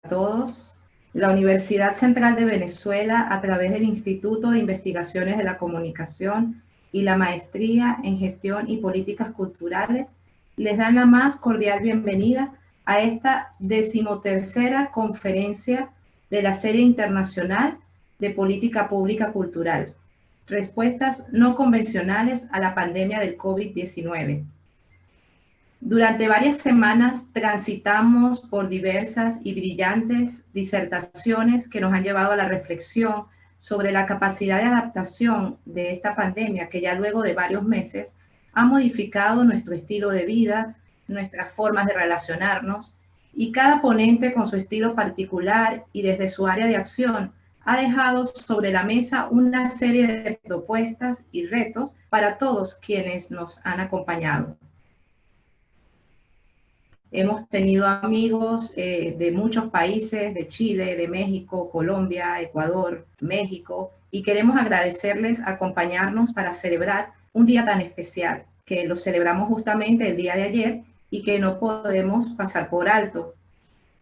todos. La Universidad Central de Venezuela, a través del Instituto de Investigaciones de la Comunicación y la Maestría en Gestión y Políticas Culturales, les dan la más cordial bienvenida a esta 13ª conferencia de la Serie Internacional de Política Pública Cultural, Respuestas no convencionales a la pandemia del COVID-19. Durante varias semanas transitamos por diversas y brillantes disertaciones que nos han llevado a la reflexión sobre la capacidad de adaptación de esta pandemia que ya luego de varios meses ha modificado nuestro estilo de vida, nuestras formas de relacionarnos, y cada ponente con su estilo particular y desde su área de acción ha dejado sobre la mesa una serie de propuestas y retos para todos quienes nos han acompañado. Hemos tenido amigos de muchos países, de Chile, de México, Colombia, Ecuador, México, y queremos agradecerles acompañarnos para celebrar un día tan especial, que lo celebramos justamente el día de ayer y que no podemos pasar por alto.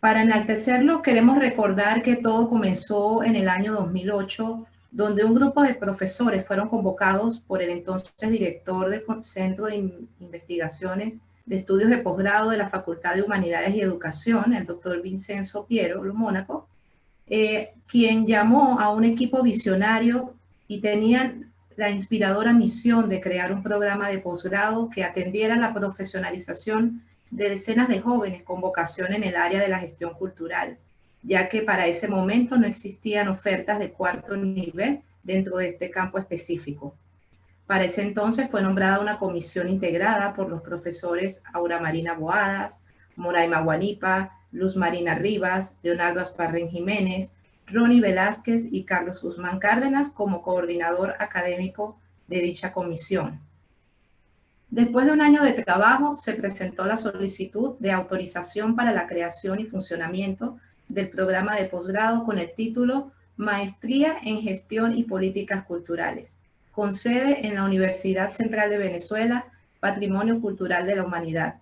Para enaltecerlo, queremos recordar que todo comenzó en el año 2008, donde un grupo de profesores fueron convocados por el entonces director del Centro de Investigaciones de Estudios de Posgrado de la Facultad de Humanidades y Educación, el doctor Vincenzo Piero Mónaco, quien llamó a un equipo visionario y tenían la inspiradora misión de crear un programa de posgrado que atendiera la profesionalización de decenas de jóvenes con vocación en el área de la gestión cultural, ya que para ese momento no existían ofertas de cuarto nivel dentro de este campo específico. Para ese entonces fue nombrada una comisión integrada por los profesores Aura Marina Boadas, Moraima Guanipa, Luz Marina Rivas, Leonardo Asparren Jiménez, Ronnie Velázquez y Carlos Guzmán Cárdenas como coordinador académico de dicha comisión. Después de un año de trabajo, se presentó la solicitud de autorización para la creación y funcionamiento del programa de posgrado con el título Maestría en Gestión y Políticas Culturales, con sede en la Universidad Central de Venezuela, Patrimonio Cultural de la Humanidad,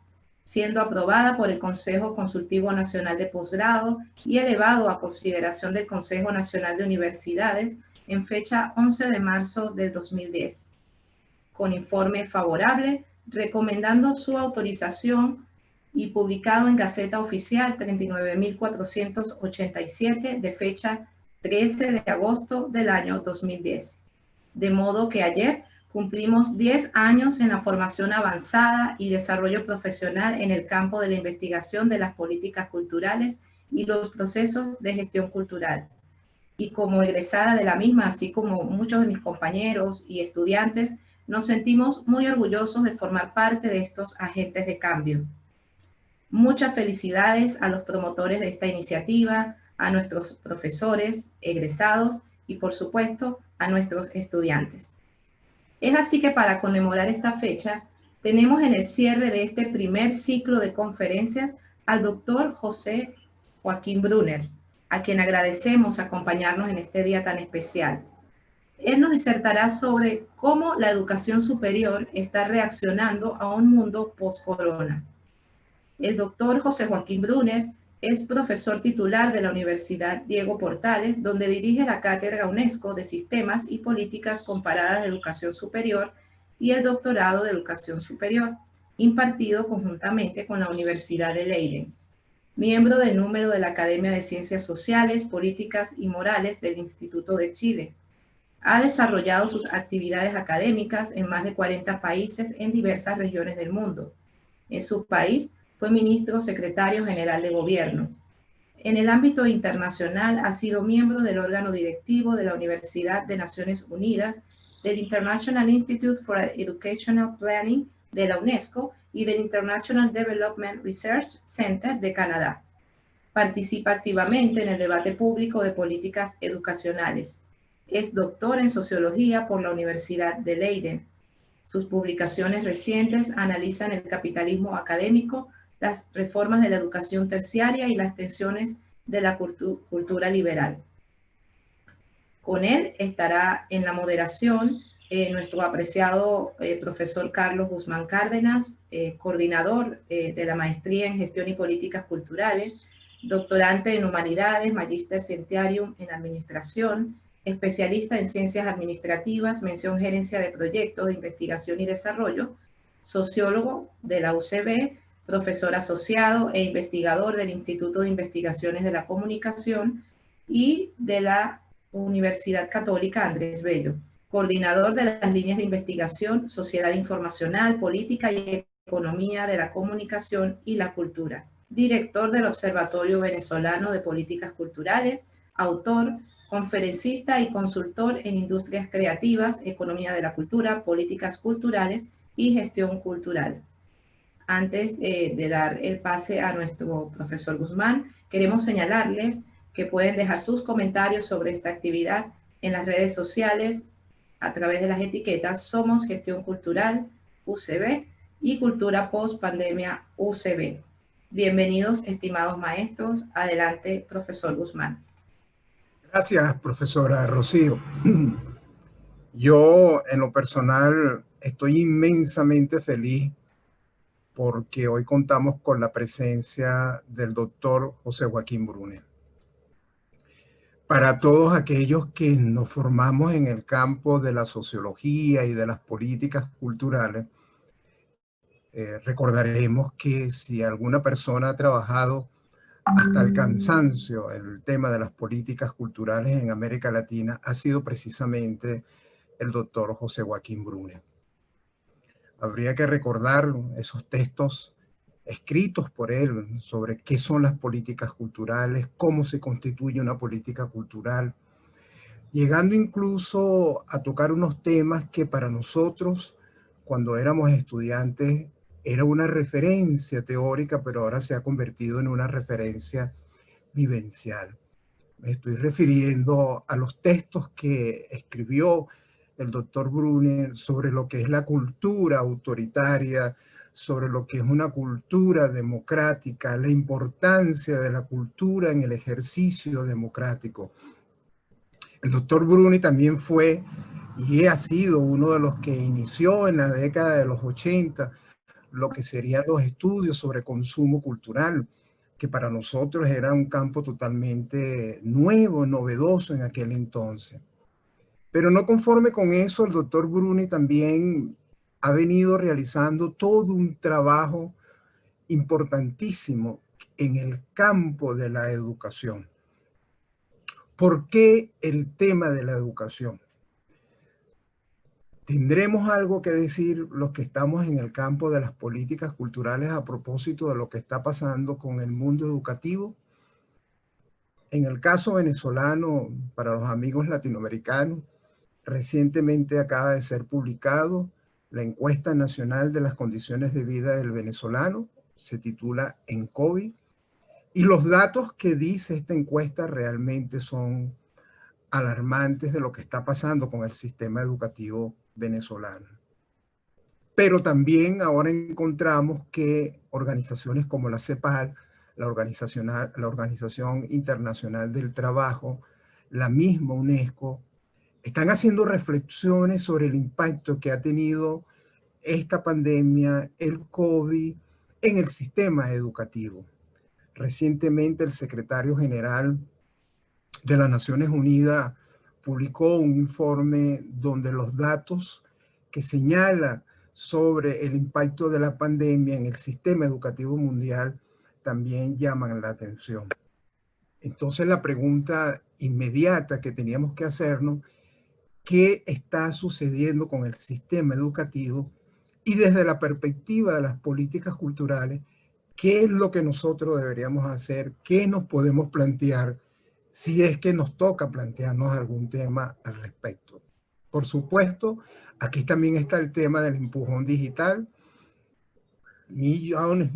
siendo aprobada por el Consejo Consultivo Nacional de Posgrado y elevado a consideración del Consejo Nacional de Universidades en fecha 11 de marzo del 2010. Con informe favorable, recomendando su autorización y publicado en Gaceta Oficial 39.487 de fecha 13 de agosto del año 2010. De modo que ayer cumplimos 10 años en la formación avanzada y desarrollo profesional en el campo de la investigación de las políticas culturales y los procesos de gestión cultural. Y como egresada de la misma, así como muchos de mis compañeros y estudiantes, nos sentimos muy orgullosos de formar parte de estos agentes de cambio. Muchas felicidades a los promotores de esta iniciativa, a nuestros profesores, egresados y, por supuesto, a nuestros estudiantes. Es así que para conmemorar esta fecha, tenemos en el cierre de este primer ciclo de conferencias al doctor José Joaquín Brunner, a quien agradecemos acompañarnos en este día tan especial. Él nos disertará sobre cómo la educación superior está reaccionando a un mundo post-corona. El doctor José Joaquín Brunner es profesor titular de la Universidad Diego Portales, donde dirige la Cátedra UNESCO de Sistemas y Políticas Comparadas de Educación Superior y el Doctorado de Educación Superior, impartido conjuntamente con la Universidad de Leiden. Miembro del número de la Academia de Ciencias Sociales, Políticas y Morales del Instituto de Chile. Ha desarrollado sus actividades académicas en más de 40 países en diversas regiones del mundo. En su país fue ministro secretario general de gobierno. En el ámbito internacional ha sido miembro del órgano directivo de la Universidad de Naciones Unidas, del International Institute for Educational Planning de la UNESCO y del International Development Research Center de Canadá. Participa activamente en el debate público de políticas educacionales. Es doctor en Sociología por la Universidad de Leiden. Sus publicaciones recientes analizan el capitalismo académico, las reformas de la educación terciaria y las tensiones de la cultura liberal. Con él estará en la moderación nuestro apreciado profesor Carlos Guzmán Cárdenas, coordinador de la Maestría en Gestión y Políticas Culturales, doctorante en Humanidades, Magister Scientiarum en Administración, especialista en Ciencias Administrativas, mención Gerencia de Proyectos de Investigación y Desarrollo, sociólogo de la UCB, profesor asociado e investigador del Instituto de Investigaciones de la Comunicación y de la Universidad Católica Andrés Bello, coordinador de las líneas de investigación, sociedad informacional, política y economía de la comunicación y la cultura, director del Observatorio Venezolano de Políticas Culturales, autor, conferencista y consultor en industrias creativas, economía de la cultura, políticas culturales y gestión cultural. Antes de dar el pase a nuestro profesor Guzmán, queremos señalarles que pueden dejar sus comentarios sobre esta actividad en las redes sociales a través de las etiquetas Somos Gestión Cultural UCB y Cultura Post Pandemia UCB. Bienvenidos, estimados maestros. Adelante, profesor Guzmán. Gracias, profesora Rocío. Yo, en lo personal, estoy inmensamente feliz porque hoy contamos con la presencia del doctor José Joaquín Brune. Para todos aquellos que nos formamos en el campo de la sociología y de las políticas culturales, recordaremos que si alguna persona ha trabajado hasta el cansancio en el tema de las políticas culturales en América Latina, ha sido precisamente el doctor José Joaquín Brune. Habría que recordar esos textos escritos por él sobre qué son las políticas culturales, cómo se constituye una política cultural, llegando incluso a tocar unos temas que para nosotros, cuando éramos estudiantes, era una referencia teórica, pero ahora se ha convertido en una referencia vivencial. Me estoy refiriendo a los textos que escribió el doctor Brune sobre lo que es la cultura autoritaria, sobre lo que es una cultura democrática, la importancia de la cultura en el ejercicio democrático. El doctor Brune también fue y ha sido uno de los que inició en la década de los 80 lo que serían los estudios sobre consumo cultural, que para nosotros era un campo totalmente nuevo, novedoso en aquel entonces. Pero no conforme con eso, el doctor Brune también ha venido realizando todo un trabajo importantísimo en el campo de la educación. ¿Por qué el tema de la educación? ¿Tendremos algo que decir los que estamos en el campo de las políticas culturales a propósito de lo que está pasando con el mundo educativo? En el caso venezolano, para los amigos latinoamericanos, recientemente acaba de ser publicado la encuesta nacional de las condiciones de vida del venezolano, se titula ENCOVI, y los datos que dice esta encuesta realmente son alarmantes de lo que está pasando con el sistema educativo venezolano. Pero también ahora encontramos que organizaciones como la CEPAL, la Organización Internacional del Trabajo, la misma UNESCO, están haciendo reflexiones sobre el impacto que ha tenido esta pandemia, el COVID, en el sistema educativo. Recientemente el secretario general de las Naciones Unidas publicó un informe donde los datos que señala sobre el impacto de la pandemia en el sistema educativo mundial también llaman la atención. Entonces la pregunta inmediata que teníamos que hacernos, ¿qué está sucediendo con el sistema educativo? Y desde la perspectiva de las políticas culturales, ¿qué es lo que nosotros deberíamos hacer? ¿Qué nos podemos plantear si es que nos toca plantearnos algún tema al respecto? Por supuesto, aquí también está el tema del empujón digital. Millones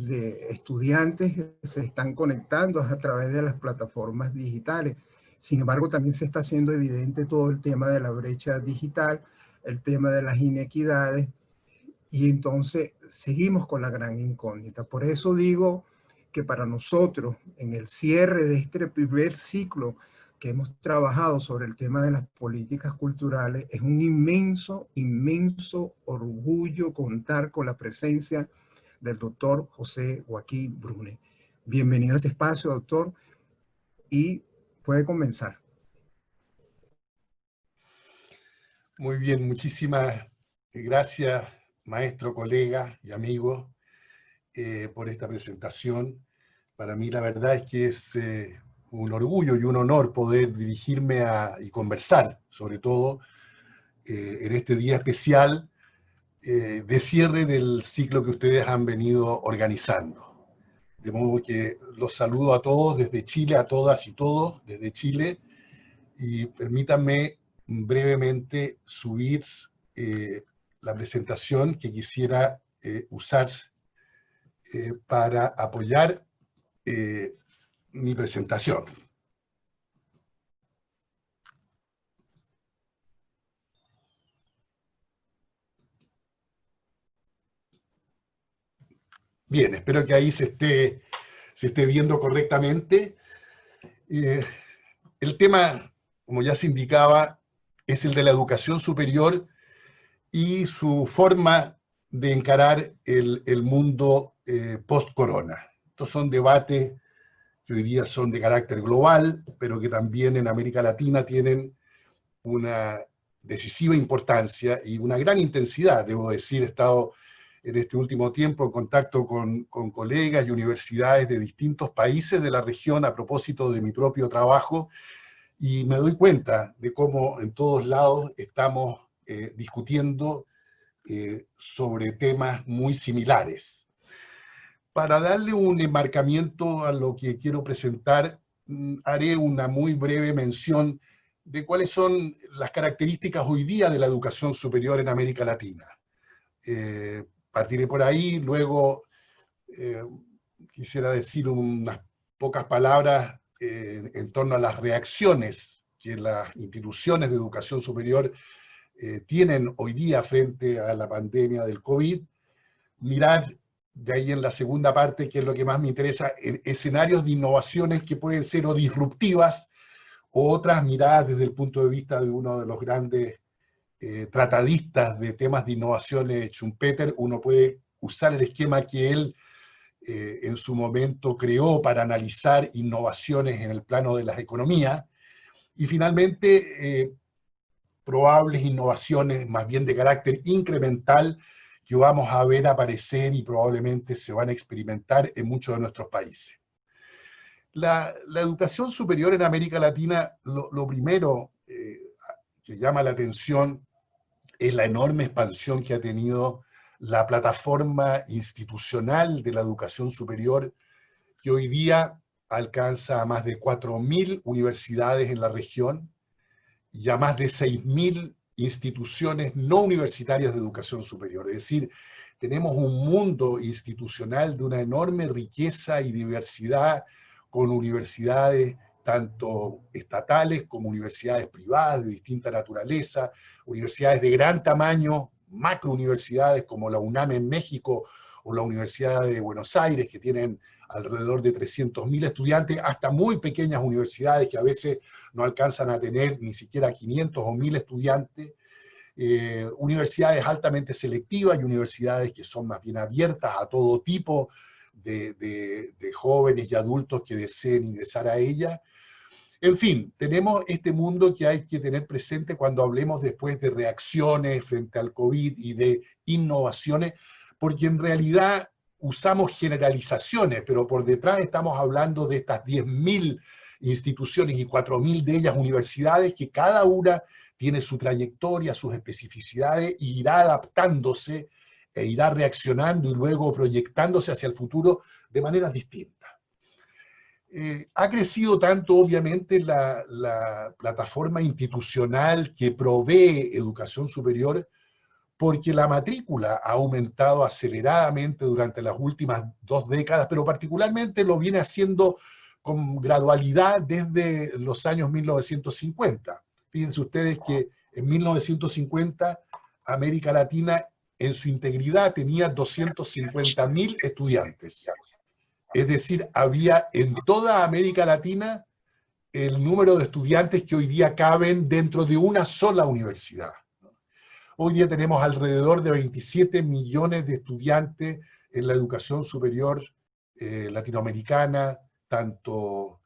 de estudiantes se están conectando a través de las plataformas digitales. Sin embargo, también se está haciendo evidente todo el tema de la brecha digital, el tema de las inequidades, y entonces seguimos con la gran incógnita. Por eso digo que para nosotros, en el cierre de este primer ciclo que hemos trabajado sobre el tema de las políticas culturales, es un inmenso orgullo contar con la presencia del doctor José Joaquín Brune. Bienvenido a este espacio, doctor, y puede comenzar. Muy bien, muchísimas gracias, maestro, colega y amigo, por esta presentación. Para mí la verdad es que es un orgullo y un honor poder dirigirme y conversar, sobre todo en este día especial de cierre del ciclo que ustedes han venido organizando. De modo que los saludo a todos desde Chile, a todas y todos desde Chile, y permítanme brevemente subir la presentación que quisiera usar para apoyar mi presentación. Bien, espero que ahí se esté viendo correctamente. El tema, como ya se indicaba, es el de la educación superior y su forma de encarar el mundo post-corona. Estos son debates que hoy día son de carácter global, pero que también en América Latina tienen una decisiva importancia y una gran intensidad. Debo decir, he estado en este último tiempo en contacto con colegas y universidades de distintos países de la región a propósito de mi propio trabajo, y me doy cuenta de cómo en todos lados estamos discutiendo sobre temas muy similares. Para darle un enmarcamiento a lo que quiero presentar, haré una muy breve mención de cuáles son las características hoy día de la educación superior en América Latina. Partiré por ahí, luego quisiera decir unas pocas palabras en torno a las reacciones que las instituciones de educación superior tienen hoy día frente a la pandemia del COVID, mirar de ahí en la segunda parte, que es lo que más me interesa, en escenarios de innovaciones que pueden ser o disruptivas, o otras miradas desde el punto de vista de uno de los grandes tratadistas de temas de innovaciones, Schumpeter. Uno puede usar el esquema que él en su momento creó para analizar innovaciones en el plano de las economías, y finalmente probables innovaciones más bien de carácter incremental que vamos a ver aparecer y probablemente se van a experimentar en muchos de nuestros países. La educación superior en América Latina, lo primero que llama la atención es la enorme expansión que ha tenido la plataforma institucional de la educación superior, que hoy día alcanza a más de 4.000 universidades en la región y a más de 6.000 instituciones no universitarias de educación superior. Es decir, tenemos un mundo institucional de una enorme riqueza y diversidad, con universidades tanto estatales como universidades privadas de distinta naturaleza, universidades de gran tamaño, macrouniversidades como la UNAM en México o la Universidad de Buenos Aires, que tienen alrededor de 300.000 estudiantes, hasta muy pequeñas universidades que a veces no alcanzan a tener ni siquiera 500 o 1.000 estudiantes, universidades altamente selectivas y universidades que son más bien abiertas a todo tipo de jóvenes y adultos que deseen ingresar a ellas. En fin, tenemos este mundo que hay que tener presente cuando hablemos después de reacciones frente al COVID y de innovaciones, porque en realidad usamos generalizaciones, pero por detrás estamos hablando de estas 10.000 instituciones y 4.000 de ellas universidades, que cada una tiene su trayectoria, sus especificidades, y irá adaptándose e irá reaccionando y luego proyectándose hacia el futuro de maneras distintas. Ha crecido tanto, obviamente, la plataforma institucional que provee educación superior, porque la matrícula ha aumentado aceleradamente durante las últimas 2 décadas, pero particularmente lo viene haciendo con gradualidad desde los años 1950. Fíjense ustedes que en 1950 América Latina en su integridad tenía 250.000 estudiantes. Es decir, había en toda América Latina el número de estudiantes que hoy día caben dentro de una sola universidad. Hoy día tenemos alrededor de 27 millones de estudiantes en la educación superior latinoamericana, tanto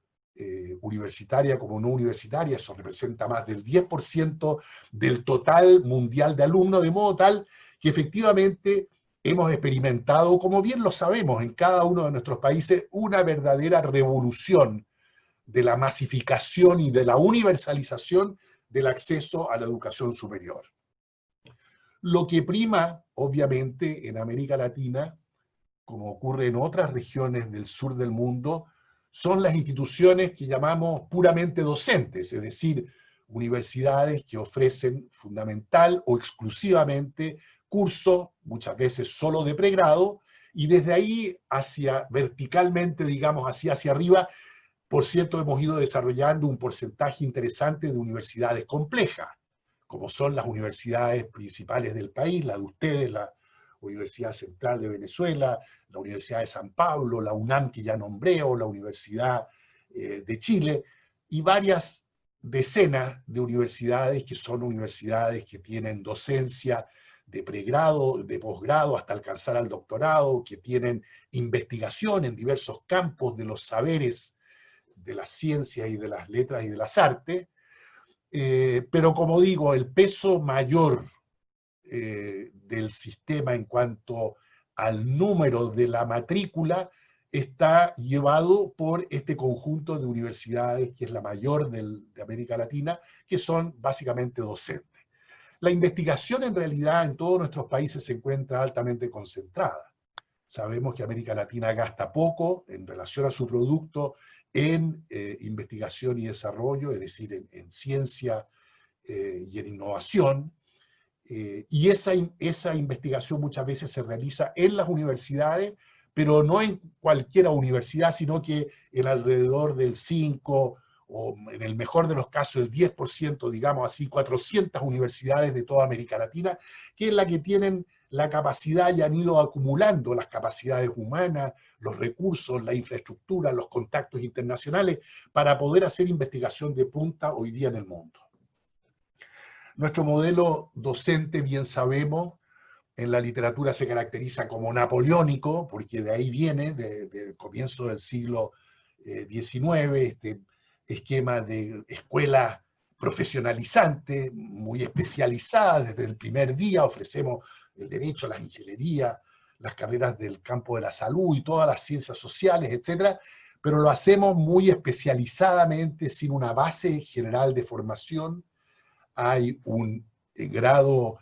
universitaria como no universitaria. Eso representa más del 10% del total mundial de alumnos, de modo tal que efectivamente hemos experimentado, como bien lo sabemos, en cada uno de nuestros países, una verdadera revolución de la masificación y de la universalización del acceso a la educación superior. Lo que prima, obviamente, en América Latina, como ocurre en otras regiones del sur del mundo, son las instituciones que llamamos puramente docentes, es decir, universidades que ofrecen fundamental o exclusivamente cursos, muchas veces solo de pregrado, y desde ahí hacia verticalmente, digamos, hacia arriba. Por cierto, hemos ido desarrollando un porcentaje interesante de universidades complejas, como son las universidades principales del país, la de ustedes, la Universidad Central de Venezuela, la Universidad de San Pablo, la UNAM que ya nombré, o la Universidad de Chile, y varias decenas de universidades que son universidades que tienen docencia de pregrado, de posgrado, hasta alcanzar al doctorado, que tienen investigación en diversos campos de los saberes, de las ciencias y de las letras y de las artes, pero como digo, el peso mayor del sistema en cuanto al número de la matrícula está llevado por este conjunto de universidades, que es la mayor de América Latina, que son básicamente docentes. La investigación en realidad en todos nuestros países se encuentra altamente concentrada. Sabemos que América Latina gasta poco en relación a su producto en investigación y desarrollo, es decir, en ciencia y en innovación, y esa investigación muchas veces se realiza en las universidades, pero no en cualquier universidad, sino que en alrededor del 5, o en el mejor de los casos el 10%, digamos así, 400 universidades de toda América Latina, que es la que tienen la capacidad y han ido acumulando las capacidades humanas, los recursos, la infraestructura, los contactos internacionales, para poder hacer investigación de punta hoy día en el mundo. Nuestro modelo docente, bien sabemos, en la literatura se caracteriza como napoleónico, porque de ahí viene, del comienzo del siglo XIX, este esquema de escuela profesionalizante, muy especializada desde el primer día. Ofrecemos el derecho, la ingeniería, las carreras del campo de la salud y todas las ciencias sociales, etcétera, pero lo hacemos muy especializadamente, sin una base general de formación. Hay un grado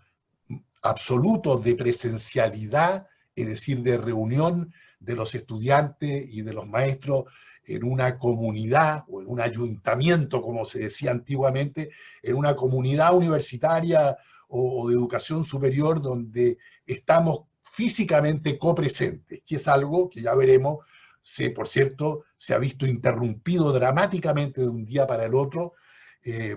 absoluto de presencialidad, es decir, de reunión de los estudiantes y de los maestros en una comunidad o en un ayuntamiento, como se decía antiguamente, en una comunidad universitaria o de educación superior donde estamos físicamente copresentes, que es algo que ya veremos, por cierto, se ha visto interrumpido dramáticamente de un día para el otro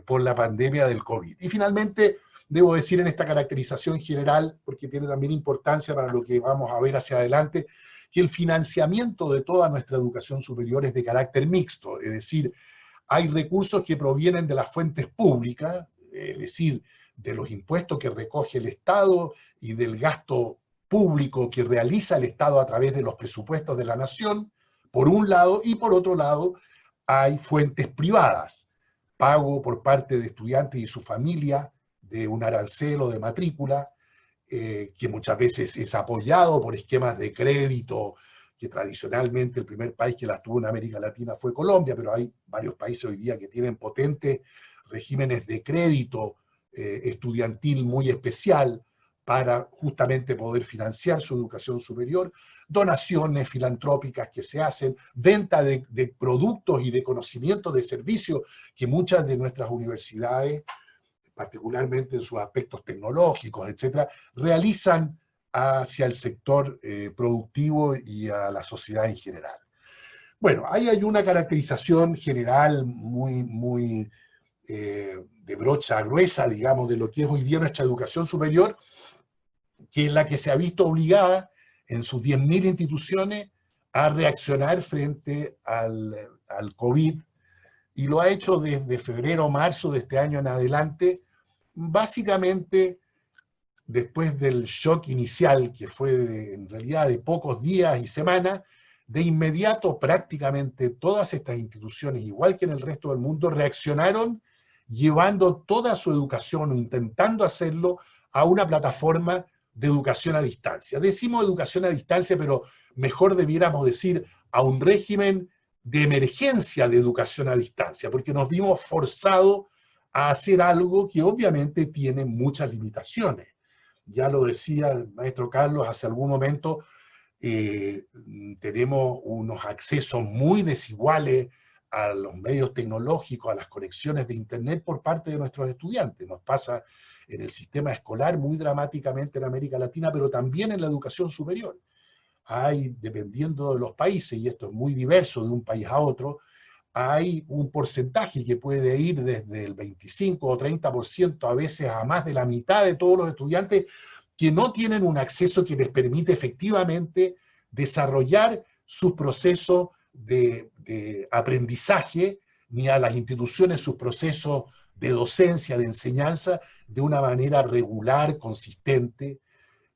por la pandemia del COVID. Y finalmente, debo decir en esta caracterización general, porque tiene también importancia para lo que vamos a ver hacia adelante, que el financiamiento de toda nuestra educación superior es de carácter mixto, es decir, hay recursos que provienen de las fuentes públicas, es decir, de los impuestos que recoge el Estado y del gasto público que realiza el Estado a través de los presupuestos de la nación, por un lado, y por otro lado, hay fuentes privadas, pago por parte de estudiantes y su familia de un arancel o de matrícula, que muchas veces es apoyado por esquemas de crédito, que tradicionalmente el primer país que las tuvo en América Latina fue Colombia, pero hay varios países hoy día que tienen potentes regímenes de crédito estudiantil muy especial para justamente poder financiar su educación superior, donaciones filantrópicas que se hacen, venta de productos y de conocimientos, de servicios que muchas de nuestras universidades, particularmente en sus aspectos tecnológicos, etcétera, realizan hacia el sector productivo y a la sociedad en general. Bueno, ahí hay una caracterización general muy de brocha gruesa, digamos, de lo que es hoy día nuestra educación superior, que es la que se ha visto obligada en sus 10.000 instituciones a reaccionar frente al COVID, y lo ha hecho desde febrero o marzo de este año en adelante, básicamente después del shock inicial, que fue en realidad de pocos días y semanas, de inmediato prácticamente todas estas instituciones, igual que en el resto del mundo, reaccionaron llevando toda su educación o intentando hacerlo a una plataforma de educación a distancia. Decimos educación a distancia, pero mejor debiéramos decir a un régimen de emergencia de educación a distancia, porque nos vimos forzados a hacer algo que obviamente tiene muchas limitaciones. Ya lo decía el maestro Carlos hace algún momento, tenemos unos accesos muy desiguales a los medios tecnológicos, a las conexiones de Internet por parte de nuestros estudiantes. Nos pasa en el sistema escolar muy dramáticamente en América Latina, pero también en la educación superior. Hay, dependiendo de los países, y esto es muy diverso de un país a otro, hay un porcentaje que puede ir desde el 25 o 30%, a veces a más de la mitad de todos los estudiantes, que no tienen un acceso que les permite efectivamente desarrollar sus procesos de aprendizaje, ni a las instituciones sus procesos de docencia, de enseñanza, de una manera regular, consistente.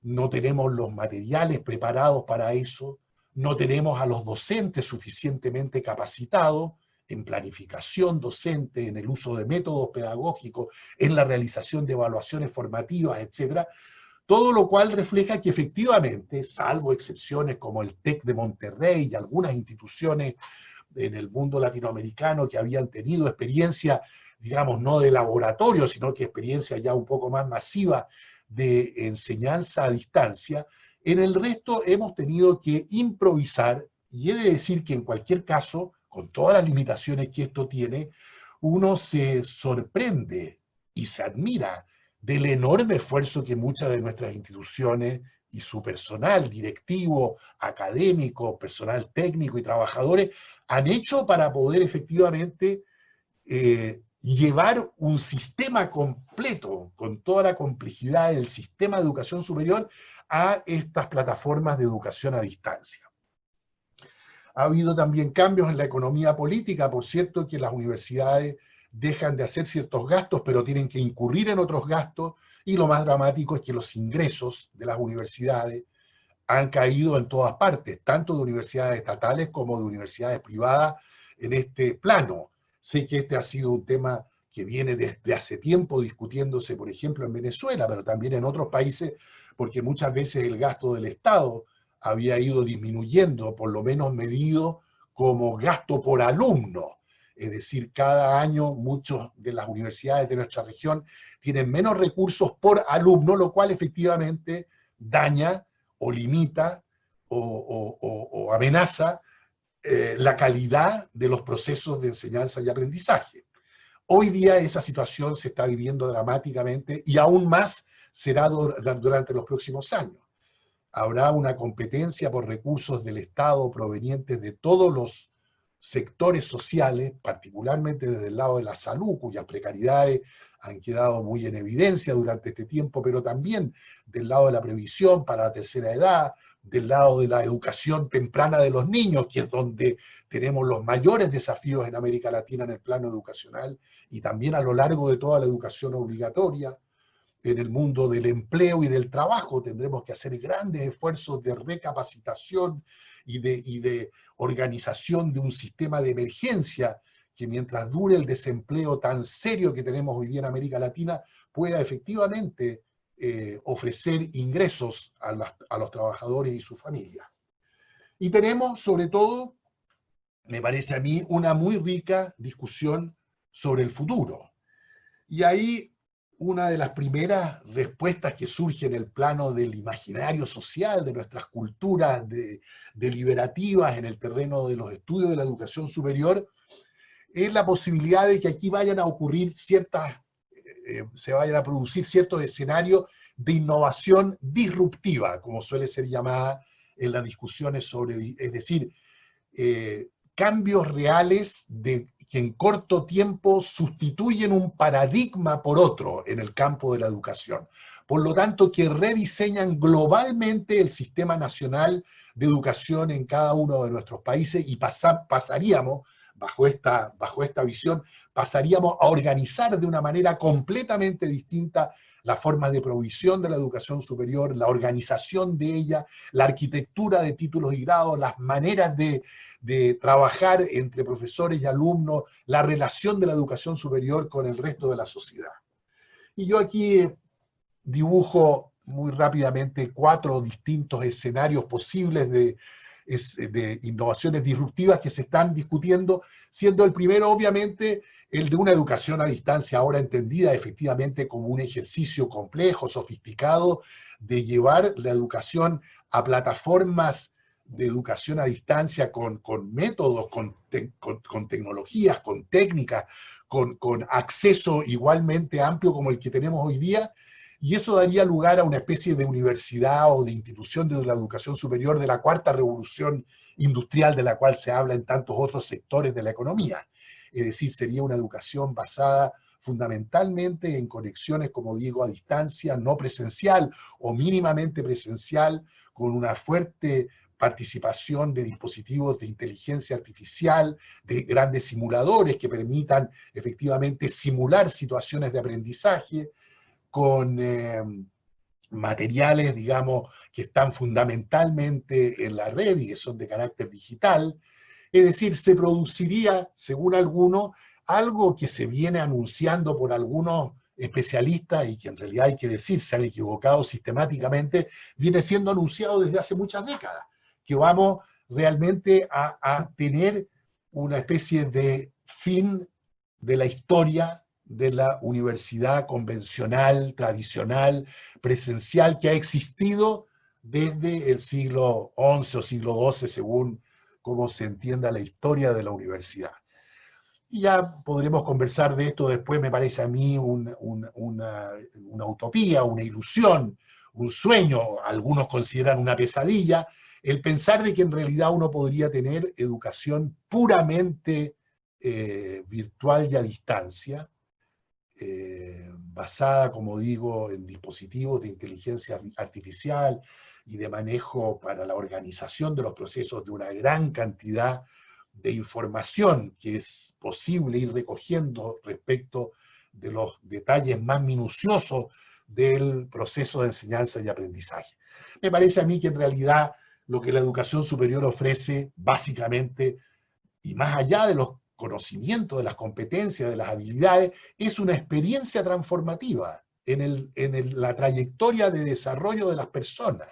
No tenemos los materiales preparados para eso, no tenemos a los docentes suficientemente capacitados en planificación docente, en el uso de métodos pedagógicos, en la realización de evaluaciones formativas, etc. Todo lo cual refleja que efectivamente, salvo excepciones como el TEC de Monterrey y algunas instituciones en el mundo latinoamericano que habían tenido experiencia, digamos, no de laboratorio, sino que experiencia ya un poco más masiva de enseñanza a distancia, en el resto hemos tenido que improvisar, y he de decir que en cualquier caso, con todas las limitaciones que esto tiene, uno se sorprende y se admira del enorme esfuerzo que muchas de nuestras instituciones y su personal directivo, académico, personal técnico y trabajadores han hecho para poder efectivamente llevar un sistema completo, con toda la complejidad del sistema de educación superior, a estas plataformas de educación a distancia. Ha habido también cambios en la economía política, por cierto, que las universidades dejan de hacer ciertos gastos, pero tienen que incurrir en otros gastos, y lo más dramático es que los ingresos de las universidades han caído en todas partes, tanto de universidades estatales como de universidades privadas en este plano. Sé que este ha sido un tema que viene desde hace tiempo discutiéndose, por ejemplo, en Venezuela, pero también en otros países, porque muchas veces el gasto del Estado había ido disminuyendo, por lo menos medido como gasto por alumno. Es decir, cada año muchas de las universidades de nuestra región tienen menos recursos por alumno, lo cual efectivamente daña o limita o amenaza la calidad de los procesos de enseñanza y aprendizaje. Hoy día esa situación se está viviendo dramáticamente y aún más será durante los próximos años. Habrá una competencia por recursos del Estado provenientes de todos los sectores sociales, particularmente desde el lado de la salud, cuyas precariedades han quedado muy en evidencia durante este tiempo, pero también del lado de la previsión para la tercera edad, del lado de la educación temprana de los niños, que es donde tenemos los mayores desafíos en América Latina en el plano educacional, y también a lo largo de toda la educación obligatoria. En el mundo del empleo y del trabajo tendremos que hacer grandes esfuerzos de recapacitación y de organización de un sistema de emergencia que, mientras dure el desempleo tan serio que tenemos hoy día en América Latina, pueda efectivamente ofrecer ingresos a los trabajadores y sus familias. Y tenemos, sobre todo, me parece a mí, una muy rica discusión sobre el futuro. Y ahí una de las primeras respuestas que surge en el plano del imaginario social, de nuestras culturas deliberativas en el terreno de los estudios de la educación superior, es la posibilidad de que aquí vayan a ocurrir se vayan a producir ciertos escenarios de innovación disruptiva, como suele ser llamada en las discusiones es decir, cambios reales que en corto tiempo sustituyen un paradigma por otro en el campo de la educación. Por lo tanto, que rediseñan globalmente el sistema nacional de educación en cada uno de nuestros países, y pasaríamos bajo esta visión, pasaríamos a organizar de una manera completamente distinta las formas de provisión de la educación superior, la organización de ella, la arquitectura de títulos y grados, las maneras de trabajar entre profesores y alumnos, la relación de la educación superior con el resto de la sociedad. Y yo aquí dibujo muy rápidamente 4 distintos escenarios posibles de innovaciones disruptivas que se están discutiendo, siendo el primero, obviamente, el de una educación a distancia, ahora entendida efectivamente como un ejercicio complejo, sofisticado, de llevar la educación a plataformas de educación a distancia con métodos, con tecnologías, con técnicas, con acceso igualmente amplio como el que tenemos hoy día, y eso daría lugar a una especie de universidad o de institución de la educación superior de la cuarta revolución industrial de la cual se habla en tantos otros sectores de la economía. Es decir, sería una educación basada fundamentalmente en conexiones, como digo, a distancia, no presencial o mínimamente presencial, con una fuerte participación de dispositivos de inteligencia artificial, de grandes simuladores que permitan efectivamente simular situaciones de aprendizaje, con materiales, digamos, que están fundamentalmente en la red y que son de carácter digital. Es decir, se produciría, según algunos, algo que se viene anunciando por algunos especialistas y que en realidad hay que decir, se han equivocado sistemáticamente, viene siendo anunciado desde hace muchas décadas, que vamos realmente a tener una especie de fin de la historia de la universidad convencional, tradicional, presencial, que ha existido desde el siglo XI o siglo XII, según cómo se entienda la historia de la universidad. Y ya podremos conversar de esto después, me parece a mí una utopía, una ilusión, un sueño, algunos consideran una pesadilla, el pensar de que en realidad uno podría tener educación puramente virtual y a distancia, basada, como digo, en dispositivos de inteligencia artificial y de manejo para la organización de los procesos de una gran cantidad de información que es posible ir recogiendo respecto de los detalles más minuciosos del proceso de enseñanza y aprendizaje. Me parece a mí que en realidad lo que la educación superior ofrece, básicamente, y más allá de los conocimientos, de las competencias, de las habilidades, es una experiencia transformativa en la trayectoria de desarrollo de las personas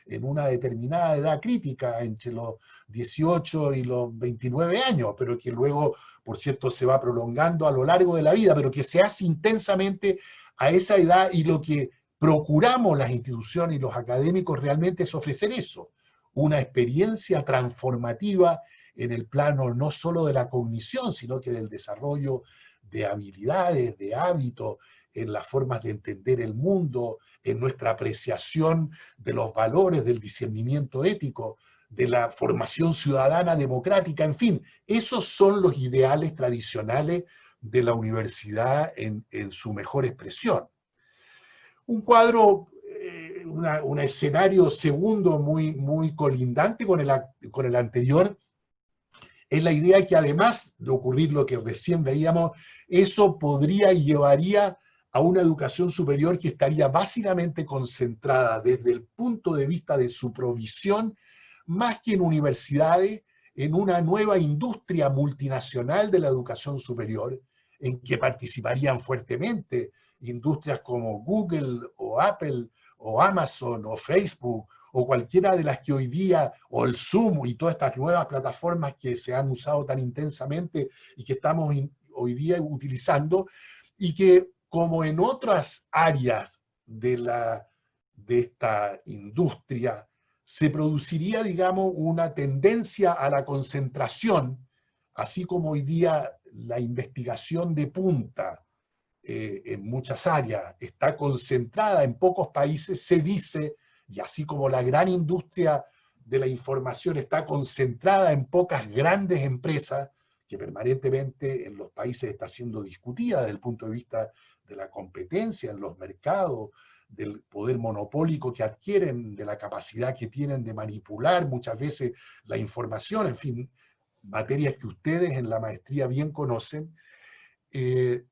en una determinada edad crítica, entre los 18 y los 29 años, pero que luego, por cierto, se va prolongando a lo largo de la vida, pero que se hace intensamente a esa edad, y lo que procuramos las instituciones y los académicos realmente es ofrecer eso, una experiencia transformativa en el plano no solo de la cognición, sino que del desarrollo de habilidades, de hábitos, en las formas de entender el mundo, en nuestra apreciación de los valores, del discernimiento ético, de la formación ciudadana democrática, en fin, esos son los ideales tradicionales de la universidad en su mejor expresión. Un cuadro, un escenario segundo muy colindante con el anterior, es la idea que además de ocurrir lo que recién veíamos, eso podría y llevaría a una educación superior que estaría básicamente concentrada desde el punto de vista de su provisión, más que en universidades, en una nueva industria multinacional de la educación superior, en que participarían fuertemente industrias como Google o Apple o Amazon o Facebook, o cualquiera de las que hoy día, o el Zoom y todas estas nuevas plataformas que se han usado tan intensamente y que estamos hoy día utilizando, y que, como en otras áreas de esta industria, se produciría, digamos, una tendencia a la concentración, así como hoy día la investigación de punta en muchas áreas está concentrada en pocos países, se dice, y así como la gran industria de la información está concentrada en pocas grandes empresas, que permanentemente en los países está siendo discutida desde el punto de vista de la competencia en los mercados, del poder monopólico que adquieren, de la capacidad que tienen de manipular muchas veces la información, en fin, materias que ustedes en la maestría bien conocen.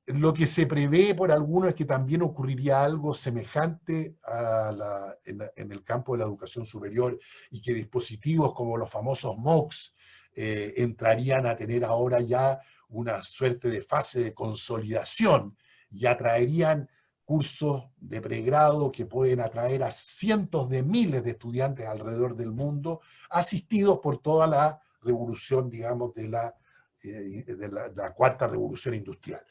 Lo que se prevé por algunos es que también ocurriría algo semejante en el campo de la educación superior, y que dispositivos como los famosos MOOCs entrarían a tener ahora ya una suerte de fase de consolidación, y atraerían cursos de pregrado que pueden atraer a cientos de miles de estudiantes alrededor del mundo, asistidos por toda la revolución, digamos, de la cuarta revolución industrial.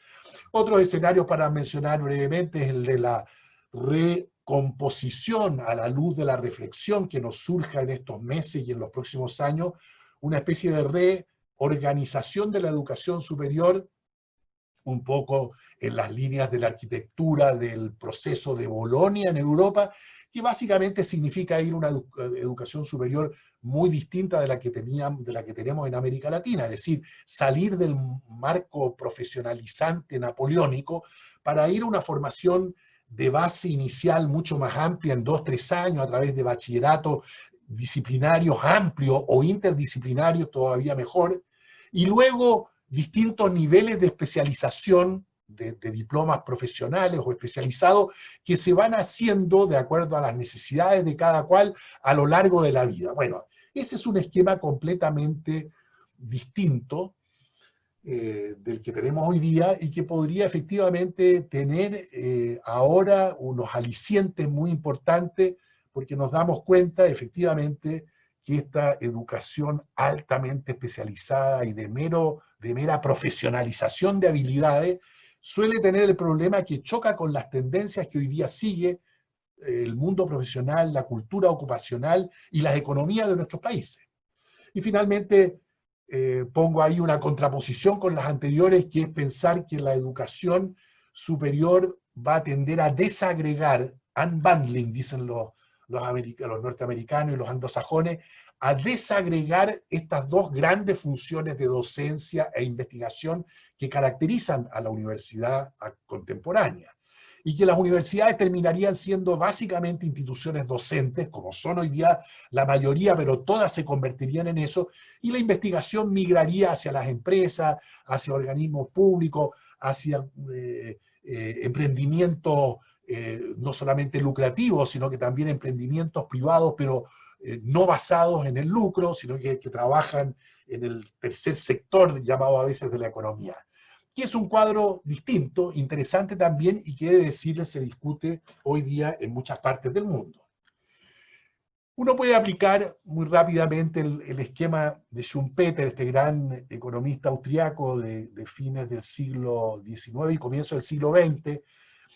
Otros escenarios para mencionar brevemente es el de la recomposición a la luz de la reflexión que nos surja en estos meses y en los próximos años, una especie de reorganización de la educación superior, un poco en las líneas de la arquitectura del proceso de Bolonia en Europa, que básicamente significa ir a una educación superior muy distinta de la que tenemos en América Latina, es decir, salir del marco profesionalizante napoleónico para ir a una formación de base inicial mucho más amplia en 2-3 años a través de bachilleratos disciplinarios amplios o interdisciplinarios todavía mejor, y luego distintos niveles de especialización de diplomas profesionales o especializados que se van haciendo de acuerdo a las necesidades de cada cual a lo largo de la vida. Bueno, ese es un esquema completamente distinto del que tenemos hoy día, y que podría efectivamente tener ahora unos alicientes muy importantes, porque nos damos cuenta efectivamente que esta educación altamente especializada y de mera profesionalización de habilidades suele tener el problema que choca con las tendencias que hoy día sigue el mundo profesional, la cultura ocupacional y las economías de nuestros países. Y finalmente, pongo ahí una contraposición con las anteriores, que es pensar que la educación superior va a tender a desagregar, unbundling, dicen los norteamericanos y los anglosajones, a desagregar estas dos grandes funciones de docencia e investigación que caracterizan a la universidad contemporánea, y que las universidades terminarían siendo básicamente instituciones docentes, como son hoy día la mayoría, pero todas se convertirían en eso, y la investigación migraría hacia las empresas, hacia organismos públicos, hacia emprendimientos no solamente lucrativos, sino que también emprendimientos privados, pero no basados en el lucro, sino que trabajan en el tercer sector, llamado a veces de la economía. Que es un cuadro distinto, interesante también, y que, he de decirles, se discute hoy día en muchas partes del mundo. Uno puede aplicar muy rápidamente el esquema de Schumpeter, este gran economista austriaco de fines del siglo XIX y comienzo del siglo XX,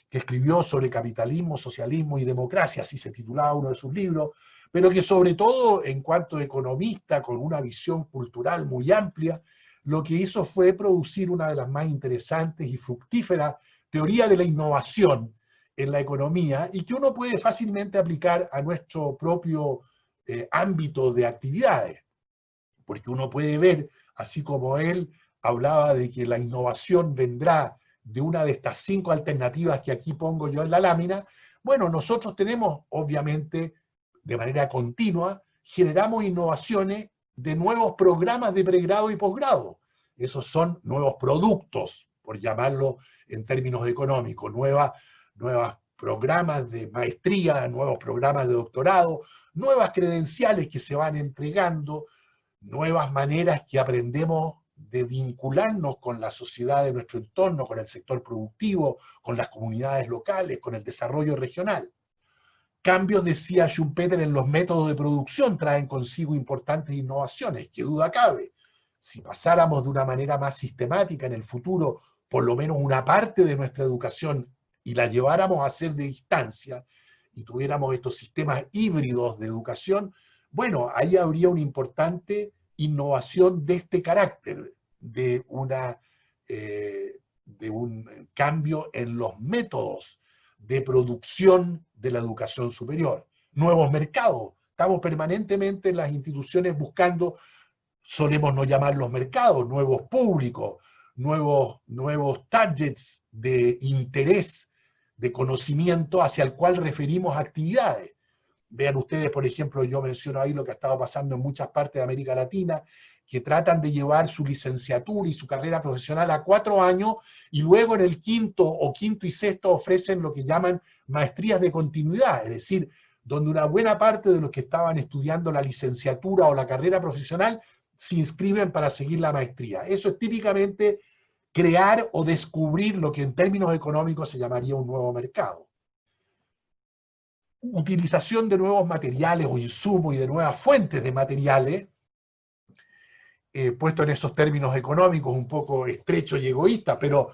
que escribió sobre capitalismo, socialismo y democracia, así se titulaba uno de sus libros, pero que sobre todo en cuanto a economista con una visión cultural muy amplia, lo que hizo fue producir una de las más interesantes y fructíferas teorías de la innovación en la economía, y que uno puede fácilmente aplicar a nuestro propio ámbito de actividades, porque uno puede ver, así como él hablaba de que la innovación vendrá de una de estas 5 alternativas que aquí pongo yo en la lámina, bueno, nosotros tenemos, obviamente, de manera continua, generamos innovaciones de nuevos programas de pregrado y posgrado. Esos son nuevos productos, por llamarlo en términos económicos, nuevos programas de maestría, nuevos programas de doctorado, nuevas credenciales que se van entregando, nuevas maneras que aprendemos de vincularnos con la sociedad de nuestro entorno, con el sector productivo, con las comunidades locales, con el desarrollo regional. Cambios, decía Schumpeter, en los métodos de producción traen consigo importantes innovaciones, qué duda cabe. Si pasáramos de una manera más sistemática en el futuro, por lo menos una parte de nuestra educación, y la lleváramos a hacer de distancia, y tuviéramos estos sistemas híbridos de educación, bueno, ahí habría una importante innovación de este carácter, de un cambio en los métodos de producción de la educación superior. Nuevos mercados. Estamos permanentemente en las instituciones buscando, solemos no llamarlos mercados, nuevos públicos, nuevos targets de interés, de conocimiento hacia el cual referimos actividades. Vean ustedes, por ejemplo, yo menciono ahí lo que ha estado pasando en muchas partes de América Latina, que tratan de llevar su licenciatura y su carrera profesional a 4 años, y luego en el quinto y sexto ofrecen lo que llaman maestrías de continuidad, es decir, donde una buena parte de los que estaban estudiando la licenciatura o la carrera profesional se inscriben para seguir la maestría. Eso es típicamente crear o descubrir lo que en términos económicos se llamaría un nuevo mercado. Utilización de nuevos materiales o insumos y de nuevas fuentes de materiales, puesto en esos términos económicos un poco estrechos y egoístas, pero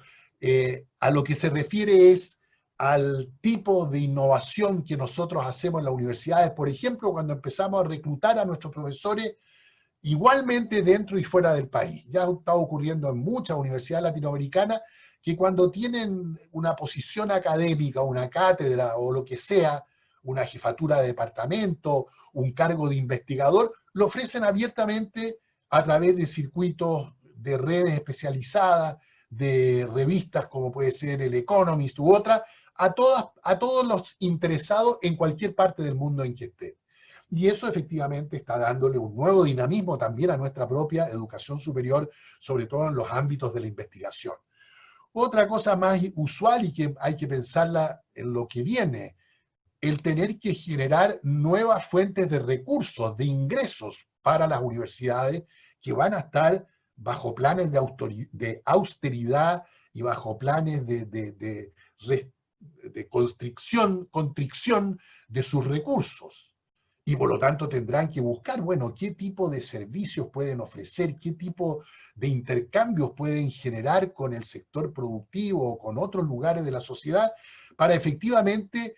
a lo que se refiere es al tipo de innovación que nosotros hacemos en las universidades, por ejemplo, cuando empezamos a reclutar a nuestros profesores igualmente dentro y fuera del país. Ya está ocurriendo en muchas universidades latinoamericanas que cuando tienen una posición académica, una cátedra o lo que sea, una jefatura de departamento, un cargo de investigador, lo ofrecen abiertamente a través de circuitos de redes especializadas, de revistas como puede ser el Economist u otra, a todos los interesados en cualquier parte del mundo en que esté. Y eso efectivamente está dándole un nuevo dinamismo también a nuestra propia educación superior, sobre todo en los ámbitos de la investigación. Otra cosa más usual y que hay que pensarla en lo que viene, el tener que generar nuevas fuentes de recursos, de ingresos para las universidades que van a estar bajo planes de austeridad y bajo planes de constricción de sus recursos. Y por lo tanto tendrán que buscar, bueno, qué tipo de servicios pueden ofrecer, qué tipo de intercambios pueden generar con el sector productivo o con otros lugares de la sociedad para efectivamente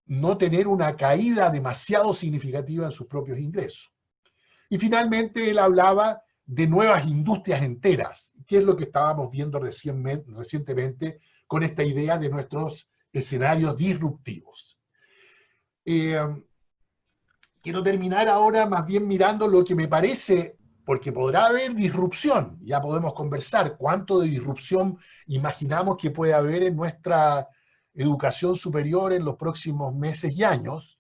no tener una caída demasiado significativa en sus propios ingresos. Y finalmente él hablaba de nuevas industrias enteras, que es lo que estábamos viendo recientemente con esta idea de nuestros escenarios disruptivos. Quiero terminar ahora más bien mirando lo que me parece, porque podrá haber disrupción, ya podemos conversar cuánto de disrupción imaginamos que puede haber en nuestra educación superior en los próximos meses y años.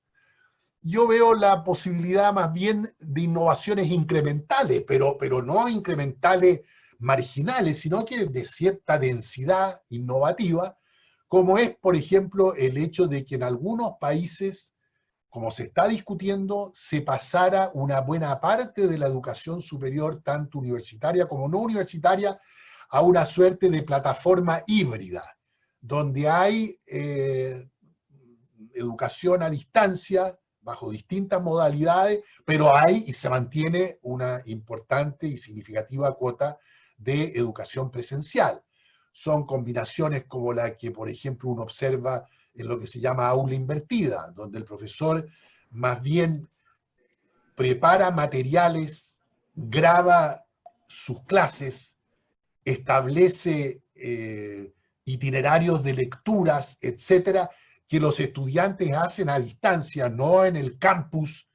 Yo veo la posibilidad más bien de innovaciones incrementales, pero no incrementales marginales, sino que de cierta densidad innovativa, como es, por ejemplo, el hecho de que en algunos países, como se está discutiendo, se pasara una buena parte de la educación superior, tanto universitaria como no universitaria, a una suerte de plataforma híbrida, donde hay educación a distancia, bajo distintas modalidades, pero hay y se mantiene una importante y significativa cuota de educación presencial. Son combinaciones como la que, por ejemplo, uno observa en lo que se llama aula invertida, donde el profesor más bien prepara materiales, graba sus clases, establece itinerarios de lecturas, etcétera, que los estudiantes hacen a distancia, no en el campus,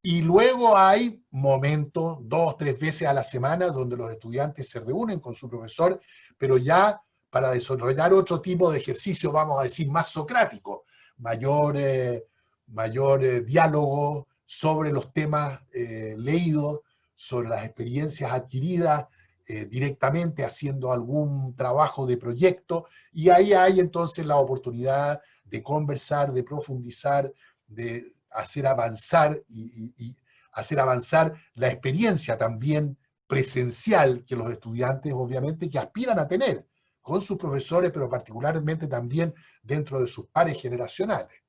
y luego hay momentos, 2 o 3 veces a la semana, donde los estudiantes se reúnen con su profesor, pero ya para desarrollar otro tipo de ejercicio, vamos a decir, más socrático, mayor diálogo sobre los temas leídos, sobre las experiencias adquiridas, directamente haciendo algún trabajo de proyecto, y ahí hay entonces la oportunidad de conversar, de profundizar, de hacer avanzar y hacer avanzar la experiencia también presencial que los estudiantes obviamente que aspiran a tener con sus profesores, pero particularmente también dentro de sus pares generacionales.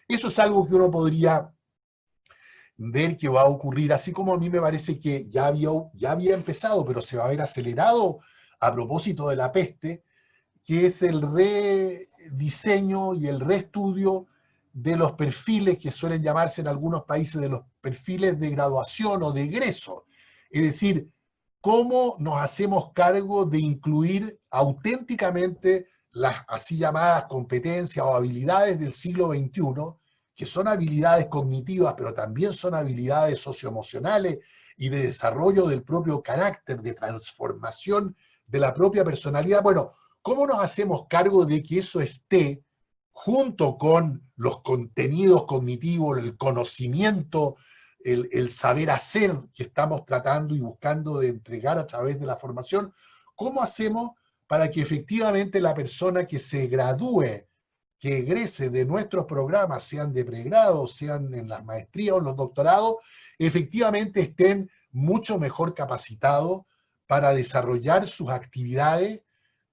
Eso es algo que uno podría ver que va a ocurrir, así como a mí me parece que ya había empezado, pero se va a ver acelerado a propósito de la peste, que es el rediseño y el reestudio de los perfiles que suelen llamarse en algunos países de los perfiles de graduación o de egreso. Es decir, cómo nos hacemos cargo de incluir auténticamente las así llamadas competencias o habilidades del siglo XXI, que son habilidades cognitivas, pero también son habilidades socioemocionales y de desarrollo del propio carácter, de transformación de la propia personalidad. Bueno, ¿cómo nos hacemos cargo de que eso esté junto con los contenidos cognitivos, el conocimiento el saber hacer que estamos tratando y buscando de entregar a través de la formación, ¿cómo hacemos para que efectivamente la persona que se gradúe, que egrese de nuestros programas, sean de pregrado, sean en las maestrías o en los doctorados, efectivamente estén mucho mejor capacitados para desarrollar sus actividades,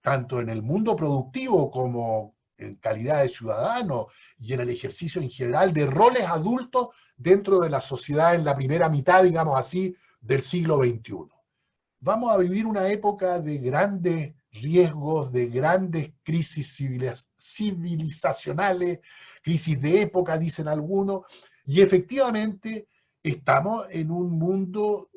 tanto en el mundo productivo como en calidad de ciudadano y en el ejercicio en general de roles adultos dentro de la sociedad en la primera mitad, digamos así, del siglo XXI. Vamos a vivir una época de grandes riesgos, de grandes crisis civilizacionales, crisis de época, dicen algunos, y efectivamente estamos en un mundo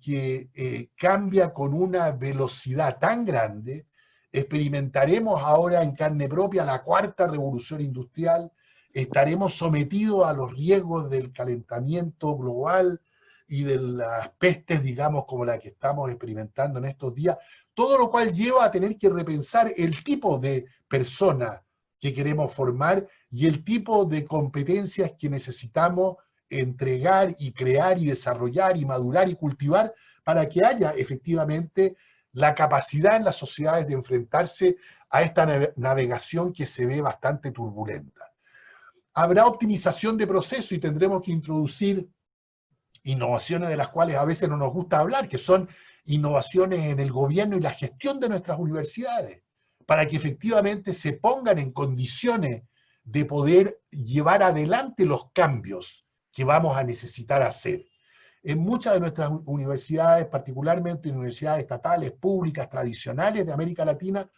que cambia con una velocidad tan grande. Experimentaremos ahora en carne propia la cuarta revolución industrial, estaremos sometidos a los riesgos del calentamiento global y de las pestes, digamos, como la que estamos experimentando en estos días, todo lo cual lleva a tener que repensar el tipo de persona que queremos formar y el tipo de competencias que necesitamos entregar y crear y desarrollar y madurar y cultivar para que haya efectivamente la capacidad en las sociedades de enfrentarse a esta navegación que se ve bastante turbulenta. Habrá optimización de proceso y tendremos que introducir innovaciones de las cuales a veces no nos gusta hablar, que son innovaciones en el gobierno y la gestión de nuestras universidades, para que efectivamente se pongan en condiciones de poder llevar adelante los cambios que vamos a necesitar hacer. En muchas de nuestras universidades, particularmente universidades estatales, públicas, tradicionales de América Latina,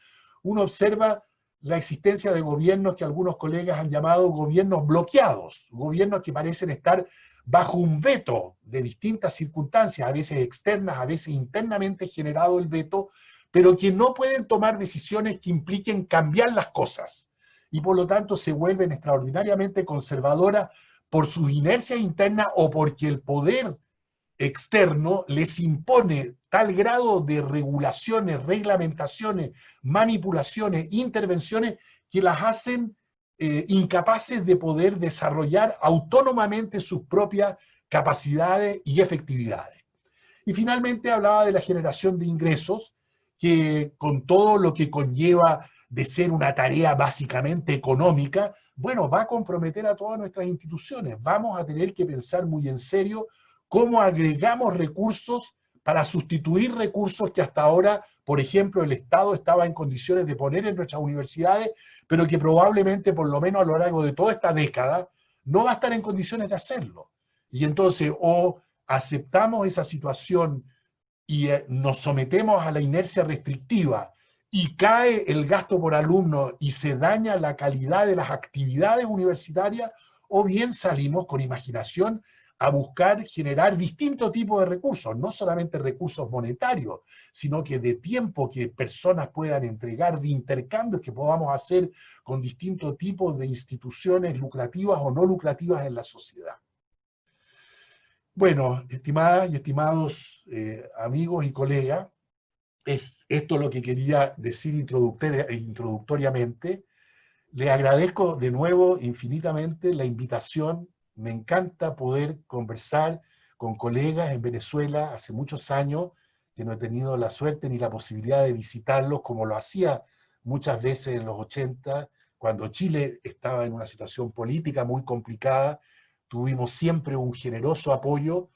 uno observa la existencia de gobiernos que algunos colegas han llamado gobiernos bloqueados, gobiernos que parecen estar bajo un veto de distintas circunstancias, a veces externas, a veces internamente generado el veto, pero que no pueden tomar decisiones que impliquen cambiar las cosas, y por lo tanto se vuelven extraordinariamente conservadoras por sus inercias internas o porque el poder externo les impone tal grado de regulaciones, reglamentaciones, manipulaciones, intervenciones que las hacen incapaces de poder desarrollar autónomamente sus propias capacidades y efectividades. Y finalmente hablaba de la generación de ingresos, que con todo lo que conlleva de ser una tarea básicamente económica, bueno, va a comprometer a todas nuestras instituciones. Vamos a tener que pensar muy en serio cómo agregamos recursos para sustituir recursos que hasta ahora, por ejemplo, el Estado estaba en condiciones de poner en nuestras universidades, pero que probablemente, por lo menos a lo largo de toda esta década, no va a estar en condiciones de hacerlo. Y entonces, o aceptamos esa situación y nos sometemos a la inercia restrictiva y cae el gasto por alumno y se daña la calidad de las actividades universitarias, o bien salimos con imaginación a buscar generar distintos tipos de recursos, no solamente recursos monetarios, sino que de tiempo que personas puedan entregar, de intercambios que podamos hacer con distintos tipos de instituciones lucrativas o no lucrativas en la sociedad. Bueno, estimadas y estimados amigos y colegas, es esto lo que quería decir introductoriamente. Les agradezco de nuevo infinitamente la invitación. Me encanta poder conversar con colegas en Venezuela hace muchos años, que no he tenido la suerte ni la posibilidad de visitarlos como lo hacía muchas veces en los 80, cuando Chile estaba en una situación política muy complicada. Tuvimos siempre un generoso apoyo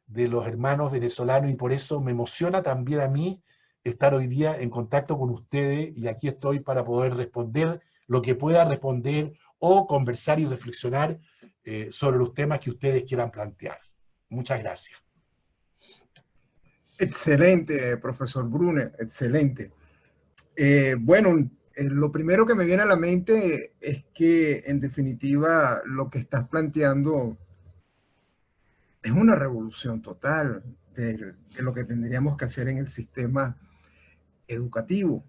de los hermanos venezolanos y por eso me emociona también a mí estar hoy día en contacto con ustedes, y aquí estoy para poder responder lo que pueda responder o conversar y reflexionar sobre los temas que ustedes quieran plantear. Muchas gracias. Excelente, profesor Brune, excelente. Bueno, lo primero que me viene a la mente es que, en definitiva, lo que estás planteando es una revolución total de lo que tendríamos que hacer en el sistema educativo.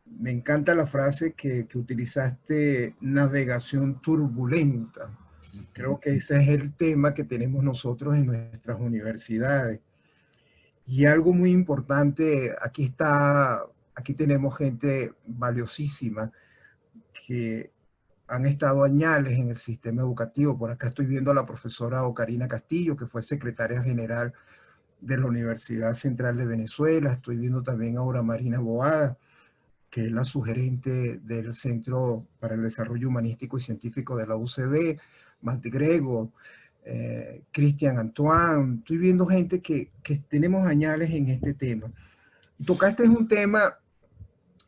Me encanta la frase que utilizaste, navegación turbulenta. Creo que ese es el tema que tenemos nosotros en nuestras universidades. Y algo muy importante, aquí tenemos gente valiosísima que han estado añales en el sistema educativo. Por acá estoy viendo a la profesora Ocarina Castillo, que fue secretaria general de la Universidad Central de Venezuela. Estoy viendo también a Aura Marina Boada, que es la sugerente del Centro para el Desarrollo Humanístico y Científico de la UCB, Mati Grego, Cristian Antoine. Estoy viendo gente que tenemos añales en este tema. Tocaste un tema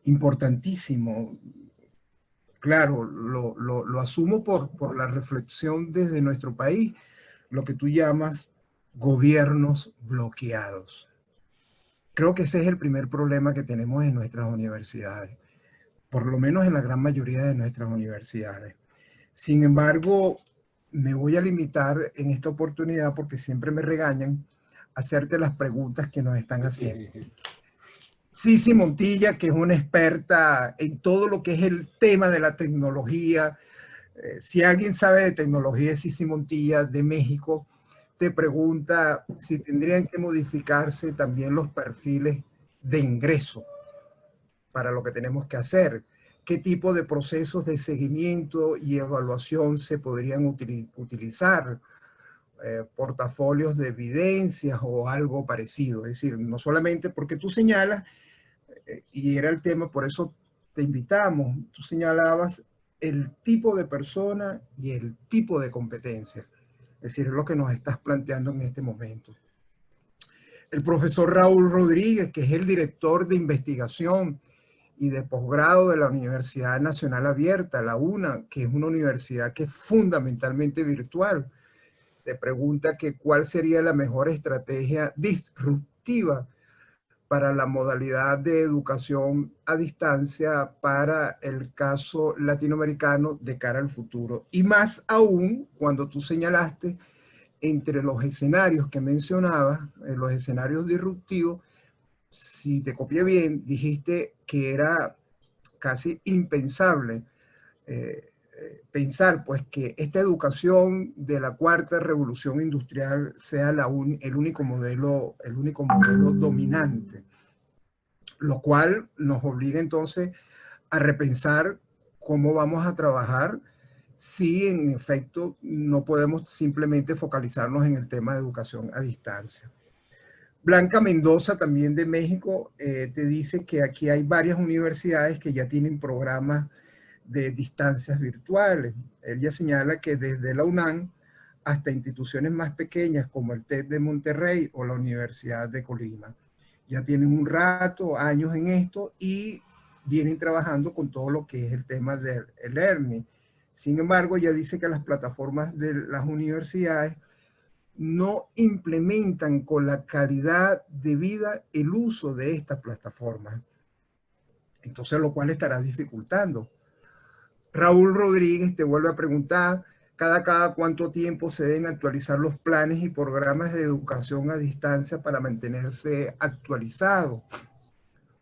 importantísimo. Claro, lo asumo por la reflexión desde nuestro país, lo que tú llamas gobiernos bloqueados. Creo que ese es el primer problema que tenemos en nuestras universidades, por lo menos en la gran mayoría de nuestras universidades. Sin embargo, me voy a limitar en esta oportunidad, porque siempre me regañan, a hacerte las preguntas que nos están haciendo. Cici Montilla, que es una experta en todo lo que es el tema de la tecnología. Si alguien sabe de tecnología, es Cici Montilla, de México. Te pregunta si tendrían que modificarse también los perfiles de ingreso para lo que tenemos que hacer. ¿Qué tipo de procesos de seguimiento y evaluación se podrían utilizar? Portafolios de evidencias o algo parecido. Es decir, no solamente porque tú señalas, y era el tema, por eso te invitamos, tú señalabas el tipo de persona y el tipo de competencia. Es decir, es lo que nos estás planteando en este momento. El profesor Raúl Rodríguez, que es el director de investigación y de posgrado de la Universidad Nacional Abierta, la UNA, que es una universidad que es fundamentalmente virtual, te pregunta que cuál sería la mejor estrategia disruptiva para la modalidad de educación a distancia para el caso latinoamericano de cara al futuro. Y más aún cuando tú señalaste entre los escenarios que mencionabas, los escenarios disruptivos, si te copié bien, dijiste que era casi impensable pensar pues que esta educación de la cuarta revolución industrial sea el único modelo dominante, lo cual nos obliga entonces a repensar cómo vamos a trabajar si en efecto no podemos simplemente focalizarnos en el tema de educación a distancia. Blanca Mendoza, también de México, te dice que aquí hay varias universidades que ya tienen programas de distancias virtuales. Ella señala que desde la UNAM hasta instituciones más pequeñas como el TED de Monterrey o la Universidad de Colima. Ya tienen un rato, años en esto, y vienen trabajando con todo lo que es el tema del e-learning. Sin embargo, ella dice que las plataformas de las universidades no implementan con la calidad debida el uso de estas plataformas. Entonces, lo cual estará dificultando. Raúl Rodríguez te vuelve a preguntar, cada cuánto tiempo se deben actualizar los planes y programas de educación a distancia para mantenerse actualizados.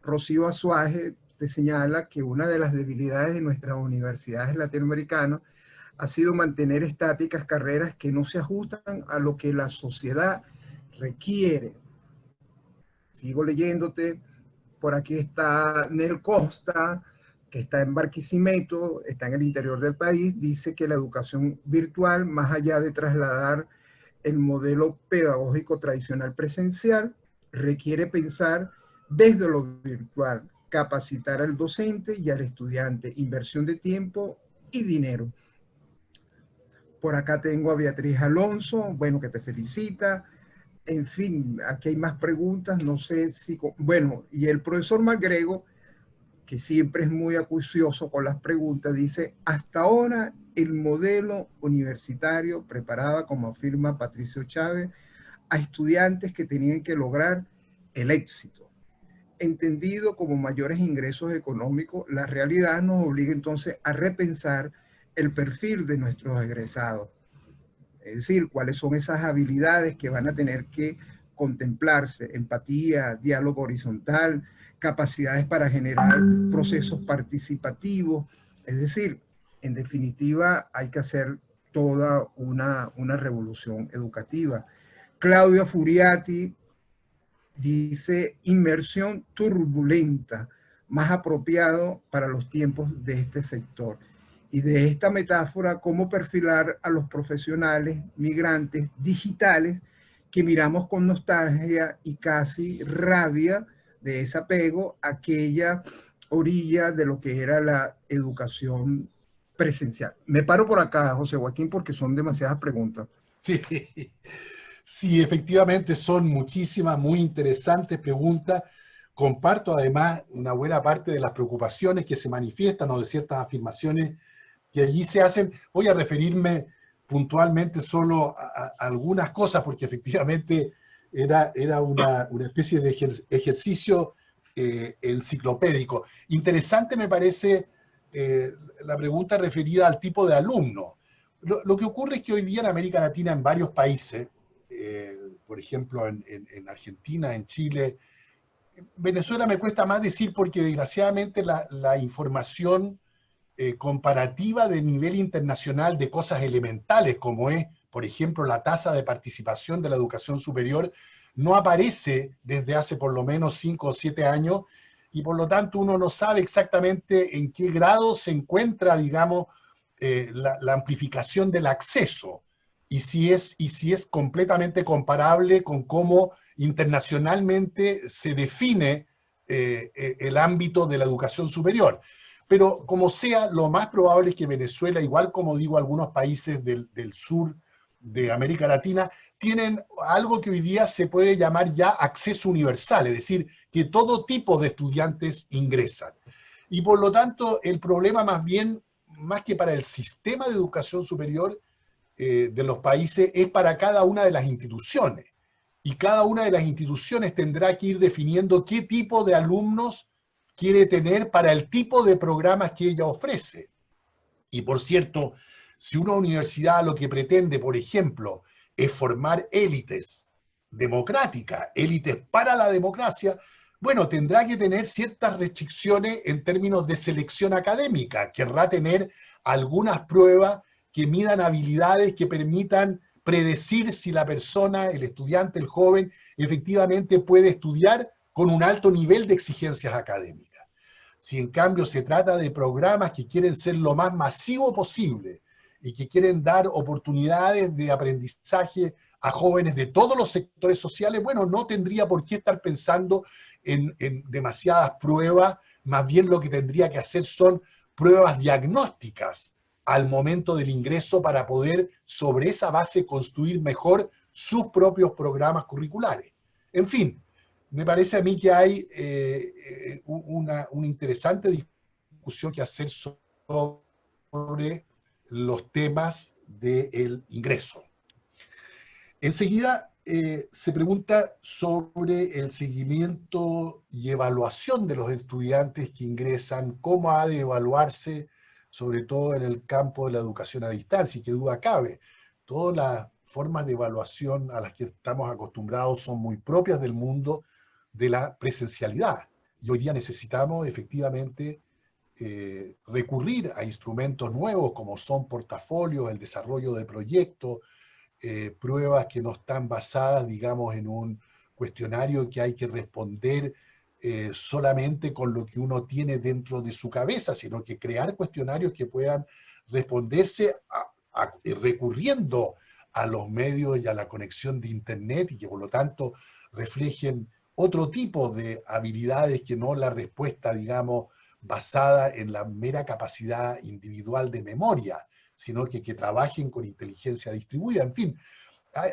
Rocío Azuaje te señala que una de las debilidades de nuestras universidades latinoamericanas ha sido mantener estáticas carreras que no se ajustan a lo que la sociedad requiere. Sigo leyéndote. Por aquí está Nel Costa, que está en Barquisimeto, está en el interior del país. Dice que la educación virtual, más allá de trasladar el modelo pedagógico tradicional presencial, requiere pensar desde lo virtual, capacitar al docente y al estudiante, inversión de tiempo y dinero. Por acá tengo a Beatriz Alonso, bueno, que te felicita. En fin, aquí hay más preguntas, no sé si... Bueno, y el profesor Malgrego, que siempre es muy acucioso con las preguntas, dice, hasta ahora el modelo universitario preparaba, como afirma Patricio Chávez, a estudiantes que tenían que lograr el éxito. Entendido como mayores ingresos económicos, la realidad nos obliga entonces a repensar el perfil de nuestros egresados. Es decir, cuáles son esas habilidades que van a tener que contemplarse: empatía, diálogo horizontal, capacidades para generar procesos participativos. Es decir, en definitiva, hay que hacer toda una revolución educativa. Claudia Furiati dice, inmersión turbulenta, más apropiado para los tiempos de este sector. y de esta metáfora, cómo perfilar a los profesionales migrantes digitales que miramos con nostalgia y casi rabia de desapego a aquella orilla de lo que era la educación presencial. Me paro por acá, José Joaquín, porque son demasiadas preguntas. Sí, sí, efectivamente son muchísimas, muy interesantes preguntas. Comparto además una buena parte de las preocupaciones que se manifiestan o de ciertas afirmaciones que allí se hacen. Voy a referirme puntualmente solo a algunas cosas, porque efectivamente era una especie de ejercicio enciclopédico. Interesante me parece la pregunta referida al tipo de alumno. Lo que ocurre es que hoy día en América Latina, en varios países, por ejemplo en Argentina, en Chile, Venezuela me cuesta más decir porque desgraciadamente la información comparativa de nivel internacional de cosas elementales, como es, por ejemplo, la tasa de participación de la educación superior, no aparece desde hace por lo menos 5 o 7 años, y por lo tanto uno no sabe exactamente en qué grado se encuentra, digamos, la amplificación del acceso, y si es completamente comparable con cómo internacionalmente se define el ámbito de la educación superior. Pero como sea, lo más probable es que Venezuela, igual como digo algunos países del sur de América Latina, tienen algo que hoy día se puede llamar ya acceso universal, es decir, que todo tipo de estudiantes ingresan. Y por lo tanto, el problema más bien, más que para el sistema de educación superior de los países, es para cada una de las instituciones. Y cada una de las instituciones tendrá que ir definiendo qué tipo de alumnos quiere tener para el tipo de programas que ella ofrece. Y por cierto, si una universidad lo que pretende, por ejemplo, es formar élites democráticas, élites para la democracia, bueno, tendrá que tener ciertas restricciones en términos de selección académica, querrá tener algunas pruebas que midan habilidades que permitan predecir si la persona, el estudiante, el joven, efectivamente puede estudiar con un alto nivel de exigencias académicas. Si en cambio se trata de programas que quieren ser lo más masivo posible y que quieren dar oportunidades de aprendizaje a jóvenes de todos los sectores sociales, bueno, no tendría por qué estar pensando en demasiadas pruebas, más bien lo que tendría que hacer son pruebas diagnósticas al momento del ingreso para poder sobre esa base construir mejor sus propios programas curriculares. En fin, me parece a mí que hay una interesante discusión que hacer sobre los temas del ingreso. Enseguida se pregunta sobre el seguimiento y evaluación de los estudiantes que ingresan, cómo ha de evaluarse, sobre todo en el campo de la educación a distancia, y qué duda cabe. Todas las formas de evaluación a las que estamos acostumbrados son muy propias del mundo de la presencialidad. Y hoy día necesitamos efectivamente recurrir a instrumentos nuevos como son portafolios, el desarrollo de proyectos, pruebas que no están basadas, digamos, en un cuestionario que hay que responder solamente con lo que uno tiene dentro de su cabeza, sino que crear cuestionarios que puedan responderse recurriendo a los medios y a la conexión de Internet y que por lo tanto reflejen otro tipo de habilidades que no la respuesta, digamos, basada en la mera capacidad individual de memoria, sino que trabajen con inteligencia distribuida. En fin,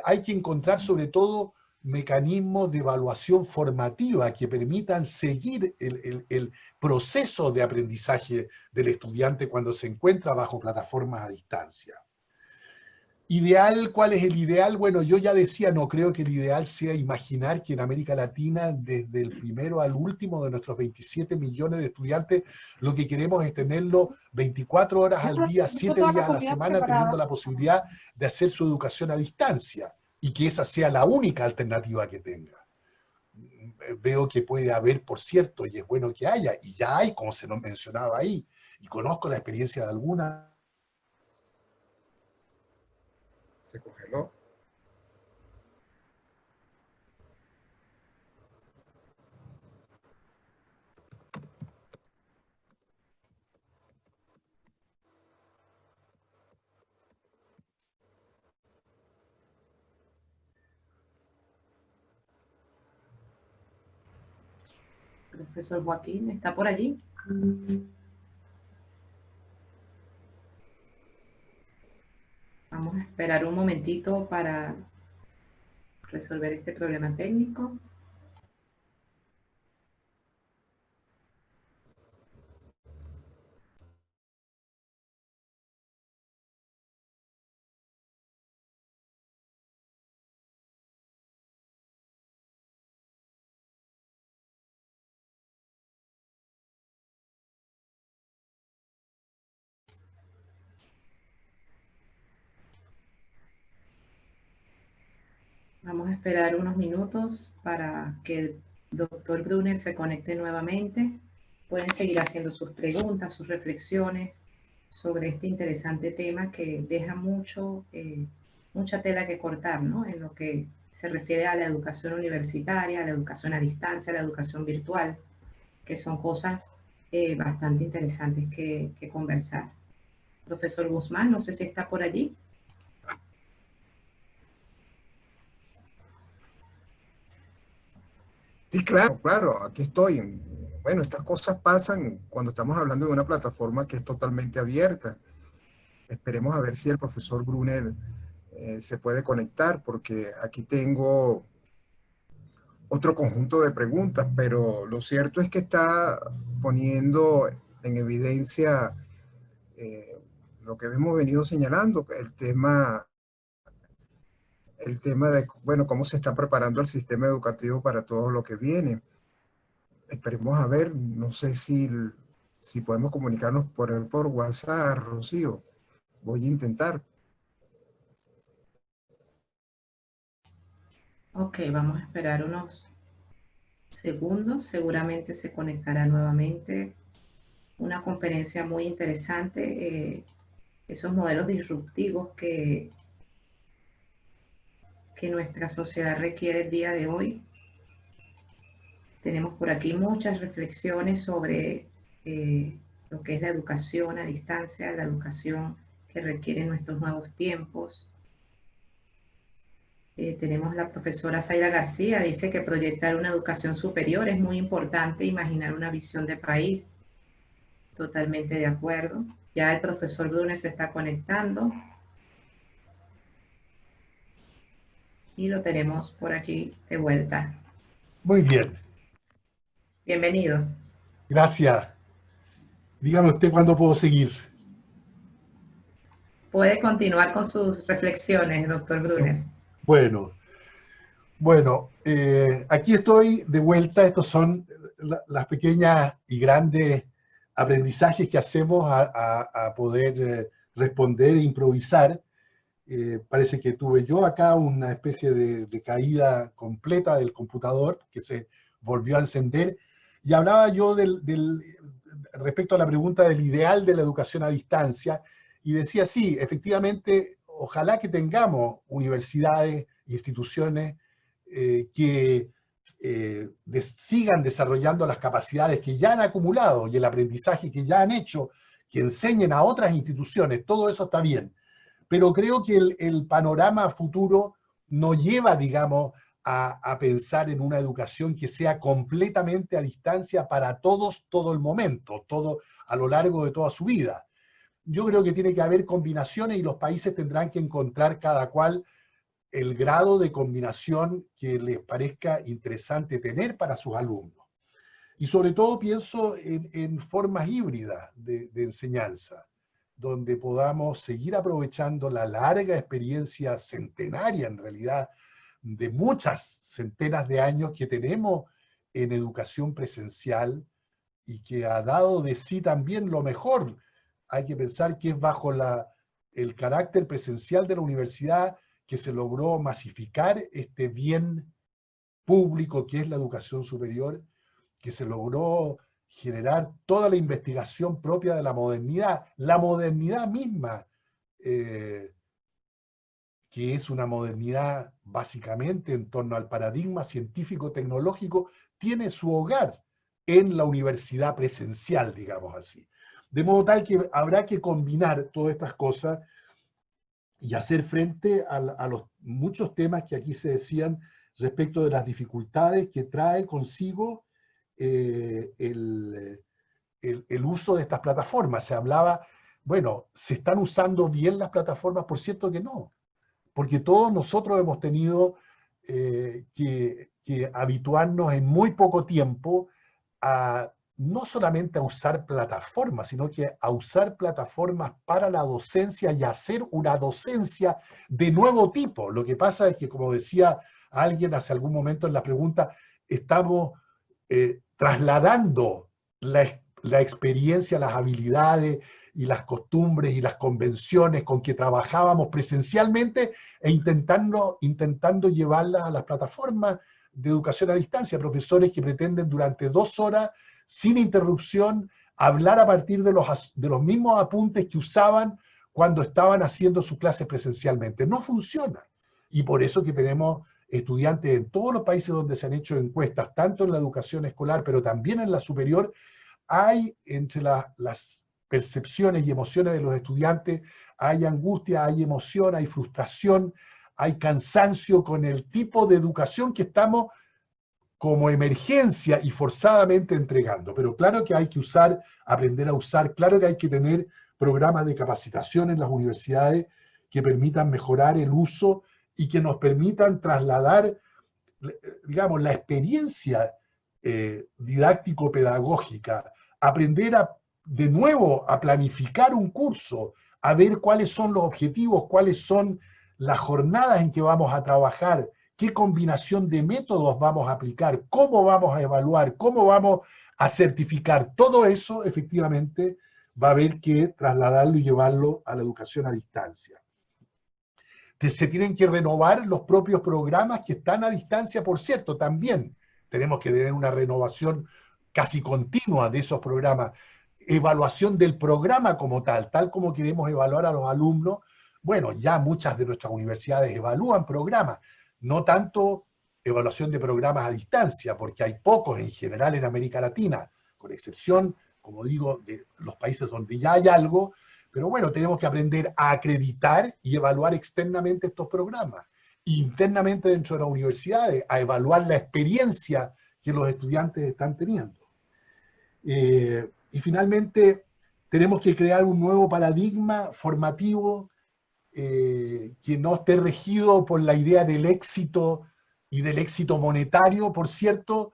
hay que encontrar sobre todo mecanismos de evaluación formativa que permitan seguir el proceso de aprendizaje del estudiante cuando se encuentra bajo plataformas a distancia. Ideal, ¿cuál es el ideal? Bueno, yo ya decía, no creo que el ideal sea imaginar que en América Latina, desde el primero al último de nuestros 27 millones de estudiantes, lo que queremos es tenerlo 24 horas al día, 7 días a la semana, teniendo la posibilidad de hacer su educación a distancia y que esa sea la única alternativa que tenga. Veo que puede haber, por cierto, y es bueno que haya, y ya hay, como se nos mencionaba ahí, y conozco la experiencia de algunas. Se congeló. Profesor Joaquín, ¿está por allí? Vamos a esperar un momentito para resolver este problema técnico. Vamos a esperar unos minutos para que el doctor Brunner se conecte nuevamente. Pueden seguir haciendo sus preguntas, sus reflexiones sobre este interesante tema que deja mucha tela que cortar, ¿no? En lo que se refiere a la educación universitaria, a la educación a distancia, a la educación virtual, que son cosas bastante interesantes que conversar. Profesor Guzmán, no sé si está por allí. Sí, claro, claro, aquí estoy. Bueno, estas cosas pasan cuando estamos hablando de una plataforma que es totalmente abierta. Esperemos a ver si el profesor Brunner se puede conectar, porque aquí tengo otro conjunto de preguntas, pero lo cierto es que está poniendo en evidencia eh, lo que hemos venido señalando, el tema de, bueno, cómo se está preparando el sistema educativo para todo lo que viene. Esperemos a ver, no sé si podemos comunicarnos por WhatsApp, Rocío. Voy a intentar. Ok, vamos a esperar unos segundos. Seguramente se conectará nuevamente. Una conferencia muy interesante. Esos modelos disruptivos que nuestra sociedad requiere el día de hoy. Tenemos por aquí muchas reflexiones sobre lo que es la educación a distancia, la educación que requieren nuestros nuevos tiempos. Tenemos la profesora Zaira García, dice que proyectar una educación superior es muy importante, imaginar una visión de país. Totalmente de acuerdo. Ya el profesor Brunner se está conectando. Y lo tenemos por aquí de vuelta. Muy bien, Bienvenido. gracias. Dígame usted cuándo puedo seguir. Puede continuar con sus reflexiones, doctor Brunner. Bueno, bueno, aquí estoy de vuelta. Estos son las pequeñas y grandes aprendizajes que hacemos a poder responder e improvisar. Parece que tuve yo acá una especie de caída completa del computador que se volvió a encender. Y hablaba yo respecto a la pregunta del ideal de la educación a distancia, y decía, sí, efectivamente, ojalá que tengamos universidades, instituciones que sigan desarrollando las capacidades que ya han acumulado y el aprendizaje que ya han hecho, que enseñen a otras instituciones, todo eso está bien. Pero creo que el panorama futuro no lleva, digamos, a pensar en una educación que sea completamente a distancia para todos, todo el momento, todo a lo largo de toda su vida. Yo creo que tiene que haber combinaciones y los países tendrán que encontrar cada cual el grado de combinación que les parezca interesante tener para sus alumnos. Y sobre todo pienso en formas híbridas de enseñanza, donde podamos seguir aprovechando la larga experiencia centenaria, en realidad, de muchas centenas de años que tenemos en educación presencial y que ha dado de sí también lo mejor. Hay que pensar que es bajo el carácter presencial de la universidad que se logró masificar este bien público que es la educación superior, que se logró generar toda la investigación propia de la modernidad misma, eh, que es una modernidad básicamente en torno al paradigma científico-tecnológico, tiene su hogar en la universidad presencial, digamos así. De modo tal que habrá que combinar todas estas cosas y hacer frente a los muchos temas que aquí se decían respecto de las dificultades que trae consigo el uso de estas plataformas. Se hablaba, bueno, ¿se están usando bien las plataformas? Por cierto que no, porque todos nosotros hemos tenido que habituarnos en muy poco tiempo a no solamente a usar plataformas, sino que a usar plataformas para la docencia y hacer una docencia de nuevo tipo. Lo que pasa es que, como decía alguien hace algún momento en la pregunta, estamos trasladando la experiencia, las habilidades y las costumbres y las convenciones con que trabajábamos presencialmente e intentando llevarlas a las plataformas de educación a distancia. Profesores que pretenden durante 2 horas, sin interrupción, hablar a partir de los mismos apuntes que usaban cuando estaban haciendo sus clases presencialmente. No funciona. Y por eso que tenemos estudiantes en todos los países donde se han hecho encuestas, tanto en la educación escolar, pero también en la superior, hay entre las percepciones y emociones de los estudiantes, hay angustia, hay emoción, hay frustración, hay cansancio con el tipo de educación que estamos como emergencia y forzadamente entregando. Pero claro que hay que usar, aprender a usar, claro que hay que tener programas de capacitación en las universidades que permitan mejorar el uso y que nos permitan trasladar, digamos, la experiencia didáctico-pedagógica, aprender de nuevo a planificar un curso, a ver cuáles son los objetivos, cuáles son las jornadas en que vamos a trabajar, qué combinación de métodos vamos a aplicar, cómo vamos a evaluar, cómo vamos a certificar. Todo eso, efectivamente, va a haber que trasladarlo y llevarlo a la educación a distancia. Se tienen que renovar los propios programas que están a distancia, por cierto, también tenemos que tener una renovación casi continua de esos programas, evaluación del programa como tal como queremos evaluar a los alumnos. Bueno, ya muchas de nuestras universidades evalúan programas, no tanto evaluación de programas a distancia, porque hay pocos en general en América Latina, con excepción, como digo, de los países donde ya hay algo. Pero bueno, tenemos que aprender a acreditar y evaluar externamente estos programas, internamente dentro de las universidades, a evaluar la experiencia que los estudiantes están teniendo. Y finalmente, tenemos que crear un nuevo paradigma formativo que no esté regido por la idea del éxito y del éxito monetario, por cierto,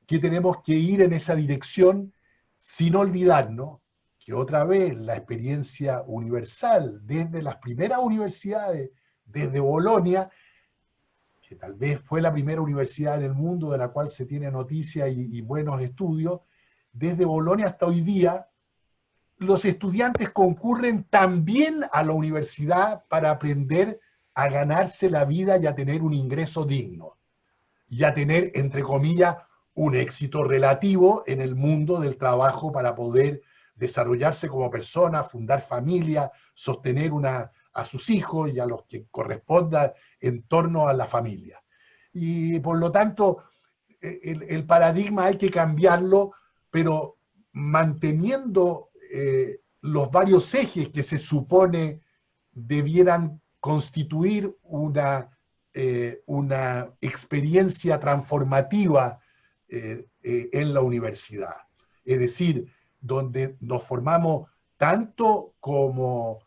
que tenemos que ir en esa dirección sin olvidarnos que otra vez la experiencia universal desde las primeras universidades, desde Bolonia, que tal vez fue la primera universidad en el mundo de la cual se tiene noticia y buenos estudios, desde Bolonia hasta hoy día, los estudiantes concurren también a la universidad para aprender a ganarse la vida y a tener un ingreso digno, y a tener, entre comillas, un éxito relativo en el mundo del trabajo para poder desarrollarse como persona, fundar familia, sostener a sus hijos y a los que corresponda en torno a la familia. Y por lo tanto, el paradigma hay que cambiarlo, pero manteniendo los varios ejes que se supone debieran constituir una experiencia transformativa en la universidad. Es decir, donde nos formamos tanto como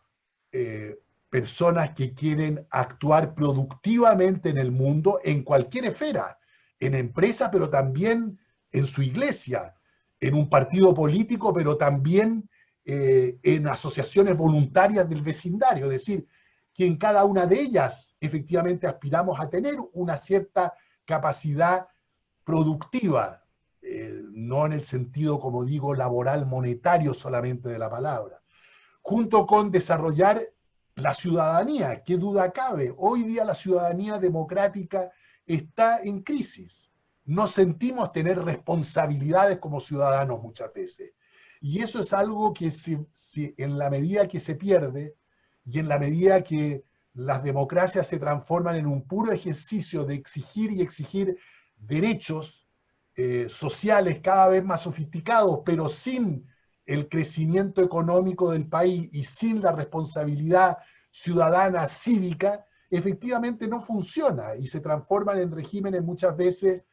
personas que quieren actuar productivamente en el mundo, en cualquier esfera, en empresa, pero también en su iglesia, en un partido político, pero también en asociaciones voluntarias del vecindario. Es decir, que en cada una de ellas efectivamente aspiramos a tener una cierta capacidad productiva, no en el sentido, como digo, laboral, monetario solamente de la palabra, junto con desarrollar la ciudadanía. ¿Qué duda cabe? Hoy día la ciudadanía democrática está en crisis. No sentimos tener responsabilidades como ciudadanos muchas veces. Y eso es algo que en la medida que se pierde y en la medida que las democracias se transforman en un puro ejercicio de exigir y exigir derechos sociales cada vez más sofisticados, pero sin el crecimiento económico del país y sin la responsabilidad ciudadana, cívica, efectivamente no funciona y se transforman en regímenes muchas veces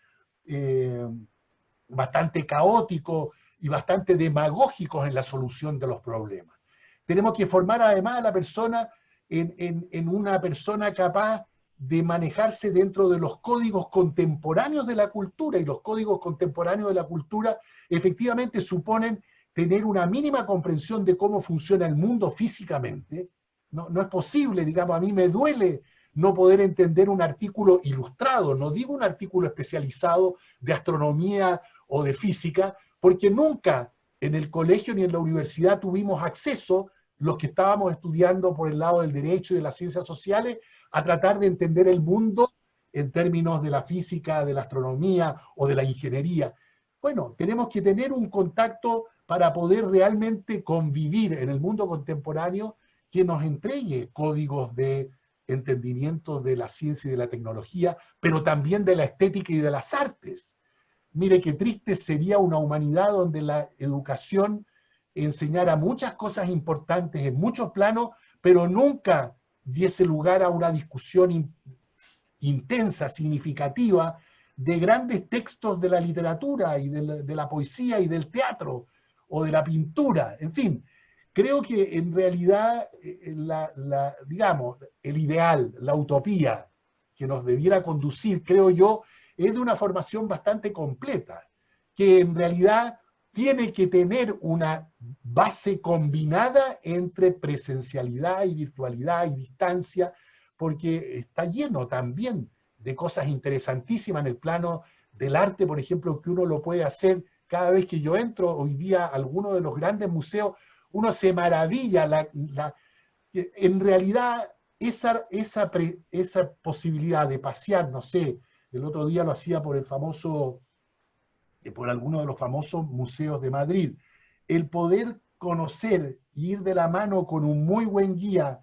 bastante caóticos y bastante demagógicos en la solución de los problemas. Tenemos que formar además a la persona en una persona capaz de manejarse dentro de los códigos contemporáneos de la cultura, y los códigos contemporáneos de la cultura efectivamente suponen tener una mínima comprensión de cómo funciona el mundo físicamente. No es posible, digamos, a mí me duele no poder entender un artículo ilustrado, no digo un artículo especializado de astronomía o de física, porque nunca en el colegio ni en la universidad tuvimos acceso, los que estábamos estudiando por el lado del derecho y de las ciencias sociales, a tratar de entender el mundo en términos de la física, de la astronomía o de la ingeniería. Bueno, tenemos que tener un contacto para poder realmente convivir en el mundo contemporáneo que nos entregue códigos de entendimiento de la ciencia y de la tecnología, pero también de la estética y de las artes. Mire qué triste sería una humanidad donde la educación enseñara muchas cosas importantes en muchos planos, pero nunca diese lugar a una discusión intensa, significativa, de grandes textos de la literatura y de la poesía y del teatro o de la pintura. En fin, creo que en realidad, digamos, el ideal, la utopía que nos debiera conducir, creo yo, es de una formación bastante completa, que en realidad tiene que tener una base combinada entre presencialidad y virtualidad y distancia, porque está lleno también de cosas interesantísimas en el plano del arte, por ejemplo, que uno lo puede hacer cada vez que yo entro hoy día a alguno de los grandes museos, uno se maravilla, en realidad esa posibilidad de pasear, no sé, el otro día lo hacía por por alguno de los famosos museos de Madrid, el poder conocer y ir de la mano con un muy buen guía,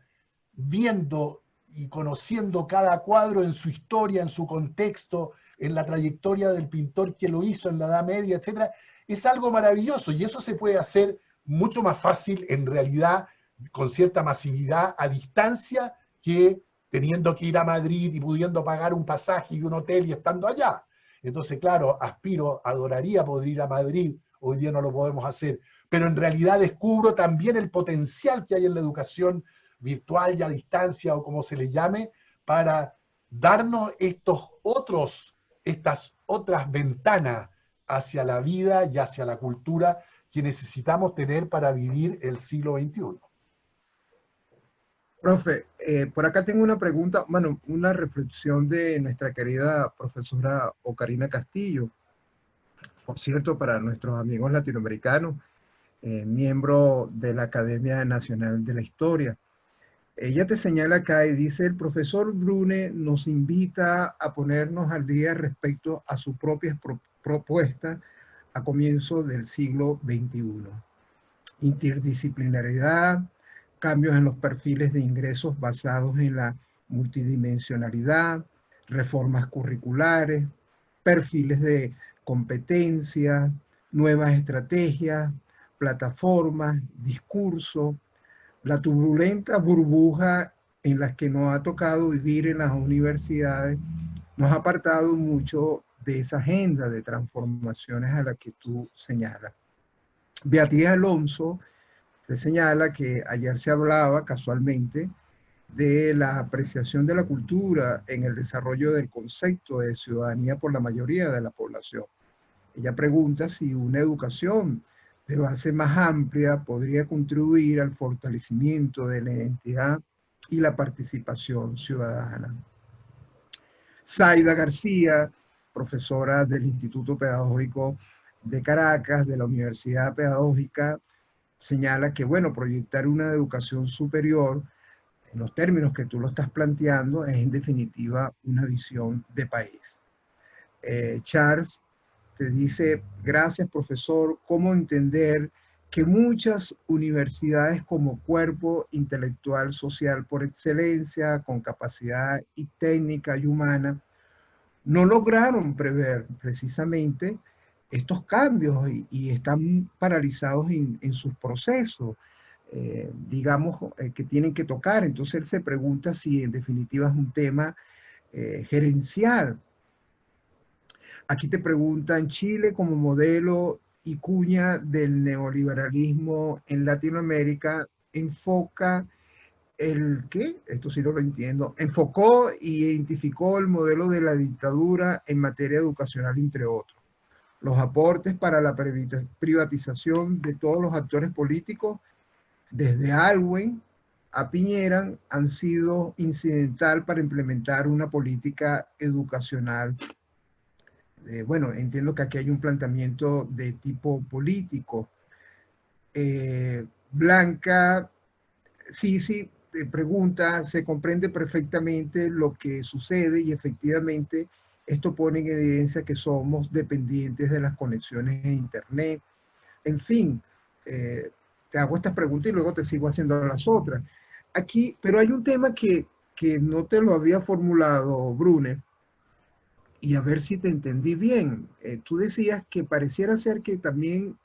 viendo y conociendo cada cuadro en su historia, en su contexto, en la trayectoria del pintor que lo hizo en la Edad Media, etc., es algo maravilloso, y eso se puede hacer mucho más fácil en realidad, con cierta masividad, a distancia, que teniendo que ir a Madrid y pudiendo pagar un pasaje y un hotel y estando allá. Entonces, claro, adoraría poder ir a Madrid, hoy día no lo podemos hacer, pero en realidad descubro también el potencial que hay en la educación virtual y a distancia, o como se le llame, para darnos estas otras ventanas hacia la vida y hacia la cultura que necesitamos tener para vivir el siglo XXI. Profe, por acá tengo una pregunta, bueno, una reflexión de nuestra querida profesora Ocarina Castillo, por cierto, para nuestros amigos latinoamericanos, miembro de la Academia Nacional de la Historia. Ella te señala acá y dice: el profesor Brune nos invita a ponernos al día respecto a sus propias propuestas a comienzo del siglo XXI. Interdisciplinaridad, cambios en los perfiles de ingresos basados en la multidimensionalidad, reformas curriculares, perfiles de competencia, nuevas estrategias, plataformas, discurso, la turbulenta burbuja en la que nos ha tocado vivir en las universidades nos ha apartado mucho de esa agenda de transformaciones a la que tú señalas. Beatriz Alonso te señala que ayer se hablaba casualmente de la apreciación de la cultura en el desarrollo del concepto de ciudadanía por la mayoría de la población. Ella pregunta si una educación de base más amplia podría contribuir al fortalecimiento de la identidad y la participación ciudadana. Zaida García, profesora del Instituto Pedagógico de Caracas, de la Universidad Pedagógica, señala que, bueno, proyectar una educación superior, en los términos que tú lo estás planteando, es en definitiva una visión de país. Charles te dice: gracias, profesor, ¿cómo entender que muchas universidades como cuerpo intelectual social por excelencia, con capacidad y técnica y humana, no lograron prever precisamente estos cambios y están paralizados en sus procesos, digamos, que tienen que tocar? Entonces él se pregunta si en definitiva es un tema gerencial. Aquí te preguntan, Chile como modelo y cuña del neoliberalismo en Latinoamérica, enfoca el ¿qué? Esto sí lo entiendo. Enfocó y identificó el modelo de la dictadura en materia educacional, entre otros. Los aportes para la privatización de todos los actores políticos, desde Alwen a Piñera, han sido incidental para implementar una política educacional. Bueno, entiendo que aquí hay un planteamiento de tipo político. Blanca, sí, pregunta, se comprende perfectamente lo que sucede y efectivamente esto pone en evidencia que somos dependientes de las conexiones en Internet. En fin, te hago estas preguntas y luego te sigo haciendo las otras. Aquí, pero hay un tema que no te lo había formulado, Brune, y a ver si te entendí bien. Tú decías que pareciera ser que también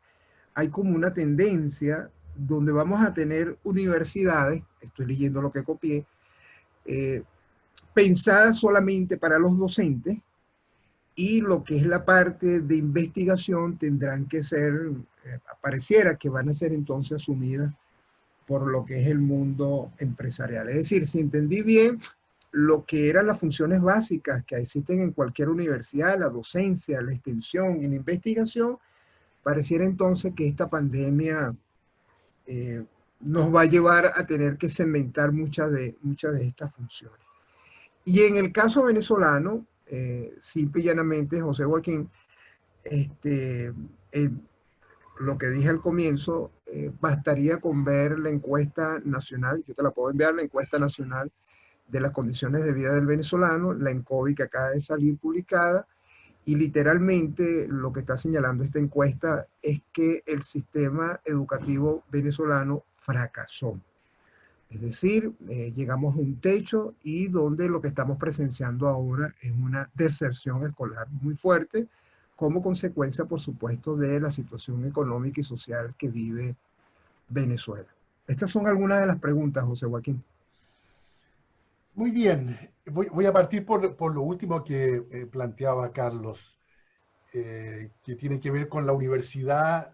hay como una tendencia donde vamos a tener universidades, estoy leyendo lo que copié, pensadas solamente para los docentes, y lo que es la parte de investigación tendrán que ser, pareciera que van a ser entonces asumidas por lo que es el mundo empresarial. Es decir, si entendí bien, lo que eran las funciones básicas que existen en cualquier universidad, la docencia, la extensión y la investigación, pareciera entonces que esta pandemia nos va a llevar a tener que cementar muchas de estas funciones. Y en el caso venezolano, simple y llanamente, José Joaquín, lo que dije al comienzo, bastaría con ver la encuesta nacional, yo te la puedo enviar, la encuesta nacional de las condiciones de vida del venezolano, la ENCOVI que acaba de salir publicada, y literalmente lo que está señalando esta encuesta es que el sistema educativo venezolano fracasó. Es decir, llegamos a un techo y donde lo que estamos presenciando ahora es una deserción escolar muy fuerte como consecuencia, por supuesto, de la situación económica y social que vive Venezuela. Estas son algunas de las preguntas, José Joaquín. Muy bien, voy a partir por lo último que planteaba Carlos, que tiene que ver con la universidad,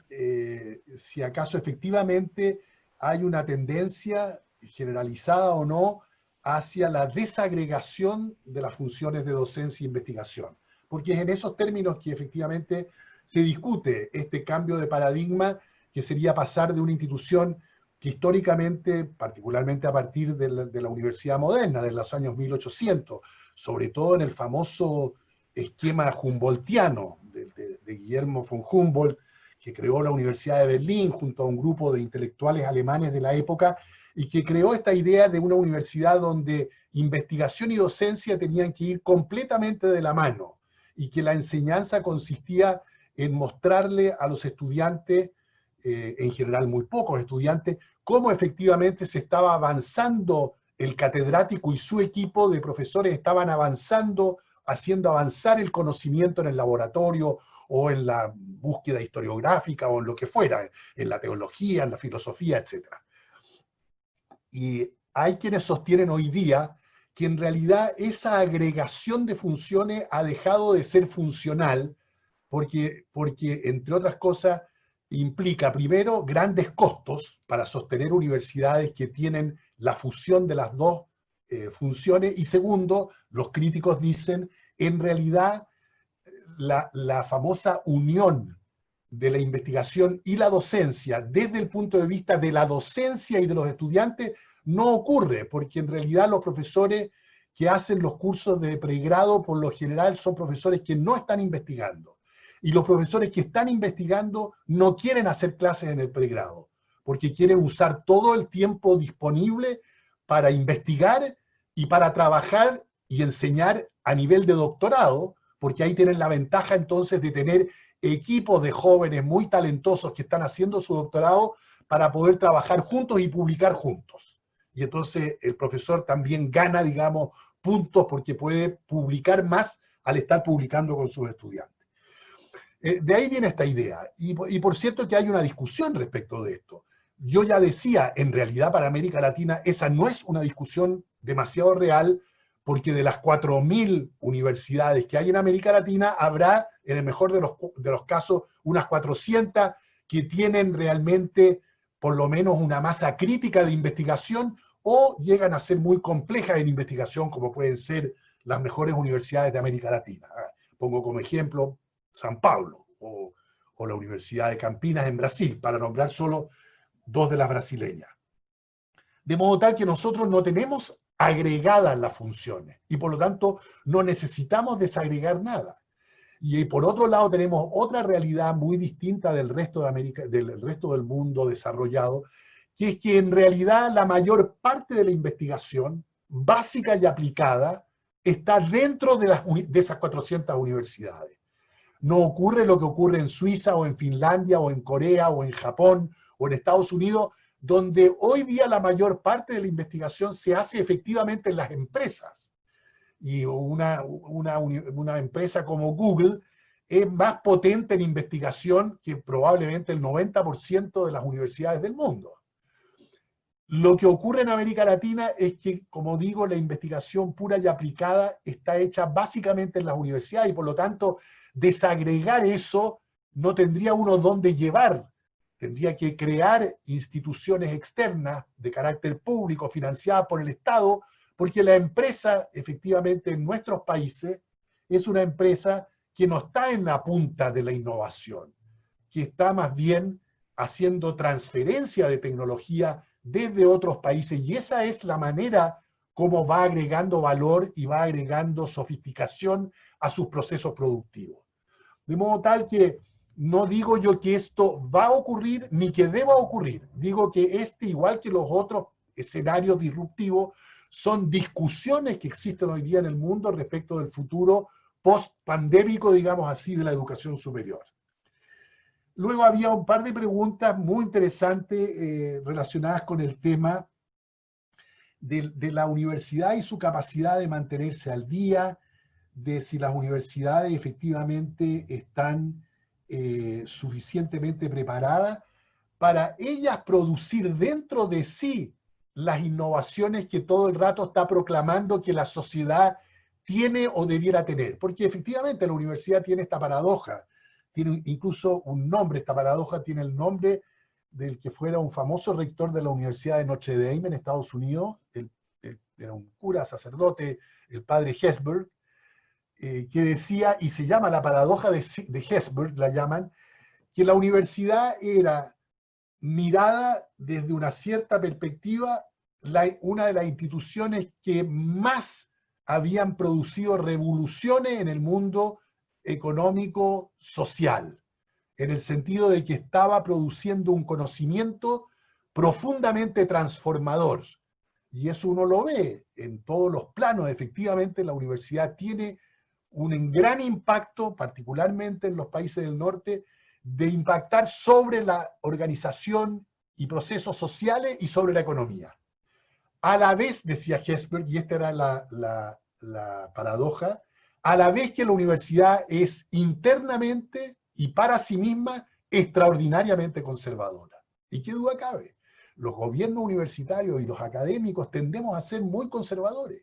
si acaso efectivamente hay una tendencia generalizada o no hacia la desagregación de las funciones de docencia e investigación, porque es en esos términos que efectivamente se discute este cambio de paradigma que sería pasar de una institución que históricamente, particularmente a partir de la universidad moderna, de los años 1800, sobre todo en el famoso esquema humboldtiano de Guillermo von Humboldt, que creó la Universidad de Berlín junto a un grupo de intelectuales alemanes de la época, y que creó esta idea de una universidad donde investigación y docencia tenían que ir completamente de la mano, y que la enseñanza consistía en mostrarle a los estudiantes, en general muy pocos estudiantes, cómo efectivamente se estaba avanzando el catedrático y su equipo de profesores estaban avanzando, haciendo avanzar el conocimiento en el laboratorio o en la búsqueda historiográfica o en lo que fuera, en la teología, en la filosofía, etc. Y hay quienes sostienen hoy día que en realidad esa agregación de funciones ha dejado de ser funcional porque entre otras cosas, implica primero grandes costos para sostener universidades que tienen la fusión de las dos funciones, y segundo, los críticos dicen, en realidad la famosa unión de la investigación y la docencia desde el punto de vista de la docencia y de los estudiantes no ocurre, porque en realidad los profesores que hacen los cursos de pregrado por lo general son profesores que no están investigando. Y los profesores que están investigando no quieren hacer clases en el pregrado, porque quieren usar todo el tiempo disponible para investigar y para trabajar y enseñar a nivel de doctorado, porque ahí tienen la ventaja entonces de tener equipos de jóvenes muy talentosos que están haciendo su doctorado para poder trabajar juntos y publicar juntos. Y entonces el profesor también gana, digamos, puntos porque puede publicar más al estar publicando con sus estudiantes. De ahí viene esta idea. Y por cierto que hay una discusión respecto de esto. Yo ya decía, en realidad para América Latina esa no es una discusión demasiado real, porque de las 4.000 universidades que hay en América Latina, habrá, en el mejor de los casos, unas 400 que tienen realmente por lo menos una masa crítica de investigación o llegan a ser muy complejas en investigación, como pueden ser las mejores universidades de América Latina. Pongo como ejemplo San Pablo o la Universidad de Campinas en Brasil, para nombrar solo dos de las brasileñas. De modo tal que nosotros no tenemos agregadas las funciones y por lo tanto no necesitamos desagregar nada. Y por otro lado tenemos otra realidad muy distinta del resto de América, del resto del mundo desarrollado, que es que en realidad la mayor parte de la investigación básica y aplicada está dentro de esas 400 universidades. No ocurre lo que ocurre en Suiza o en Finlandia o en Corea o en Japón o en Estados Unidos, donde hoy día la mayor parte de la investigación se hace efectivamente en las empresas. Y una empresa como Google es más potente en investigación que probablemente el 90% de las universidades del mundo. Lo que ocurre en América Latina es que, como digo, la investigación pura y aplicada está hecha básicamente en las universidades y por lo tanto desagregar eso no tendría uno dónde llevar. Tendría que crear instituciones externas de carácter público financiadas por el Estado, porque la empresa, efectivamente, en nuestros países, es una empresa que no está en la punta de la innovación, que está más bien haciendo transferencia de tecnología desde otros países, y esa es la manera como va agregando valor y va agregando sofisticación a sus procesos productivos. De modo tal que no digo yo que esto va a ocurrir ni que deba ocurrir. Digo que igual que los otros escenarios disruptivos, son discusiones que existen hoy día en el mundo respecto del futuro post-pandémico, digamos así, de la educación superior. Luego había un par de preguntas muy interesantes relacionadas con el tema de la universidad y su capacidad de mantenerse al día, de si las universidades efectivamente están suficientemente preparadas para ellas producir dentro de sí las innovaciones que todo el rato está proclamando que la sociedad tiene o debiera tener. Porque efectivamente la universidad tiene esta paradoja, tiene incluso un nombre, esta paradoja tiene el nombre del que fuera un famoso rector de la Universidad de Notre Dame en Estados Unidos, era un cura, sacerdote, el padre Hesburgh, que decía, y se llama la paradoja de Hesburgh, la llaman, que la universidad era mirada desde una cierta perspectiva, una de las instituciones que más habían producido revoluciones en el mundo económico social, en el sentido de que estaba produciendo un conocimiento profundamente transformador. Y eso uno lo ve en todos los planos. Efectivamente, la universidad tiene un gran impacto, particularmente en los países del norte, de impactar sobre la organización y procesos sociales y sobre la economía. A la vez, decía Hesburgh, y esta era la paradoja, a la vez que la universidad es internamente y para sí misma extraordinariamente conservadora. ¿Y qué duda cabe? Los gobiernos universitarios y los académicos tendemos a ser muy conservadores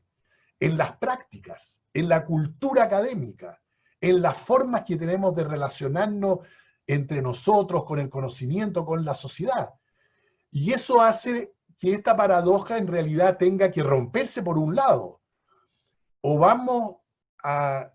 en las prácticas, en la cultura académica, en las formas que tenemos de relacionarnos entre nosotros, con el conocimiento, con la sociedad. Y eso hace que esta paradoja en realidad tenga que romperse por un lado. O vamos a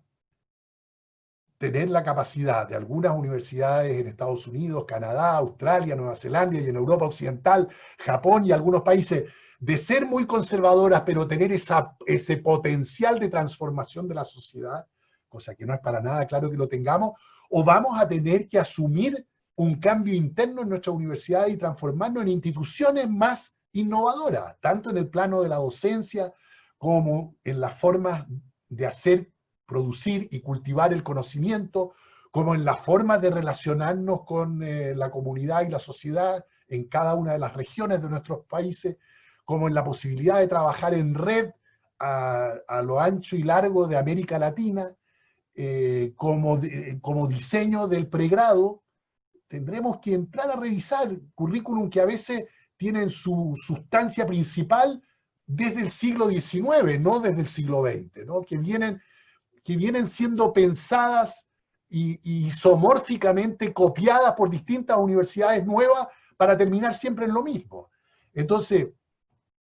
tener la capacidad de algunas universidades en Estados Unidos, Canadá, Australia, Nueva Zelanda y en Europa Occidental, Japón y algunos países, de ser muy conservadoras, pero tener ese potencial de transformación de la sociedad, cosa que no es para nada claro que lo tengamos, o vamos a tener que asumir un cambio interno en nuestra universidad y transformarnos en instituciones más innovadoras, tanto en el plano de la docencia como en las formas de hacer, producir y cultivar el conocimiento, como en las formas de relacionarnos con la comunidad y la sociedad en cada una de las regiones de nuestros países, como en la posibilidad de trabajar en red a lo ancho y largo de América Latina, como diseño del pregrado. Tendremos que entrar a revisar currículum que a veces tienen su sustancia principal desde el siglo XIX, no desde el siglo XX, ¿no? Que vienen siendo pensadas y isomórficamente copiadas por distintas universidades nuevas para terminar siempre en lo mismo. Entonces,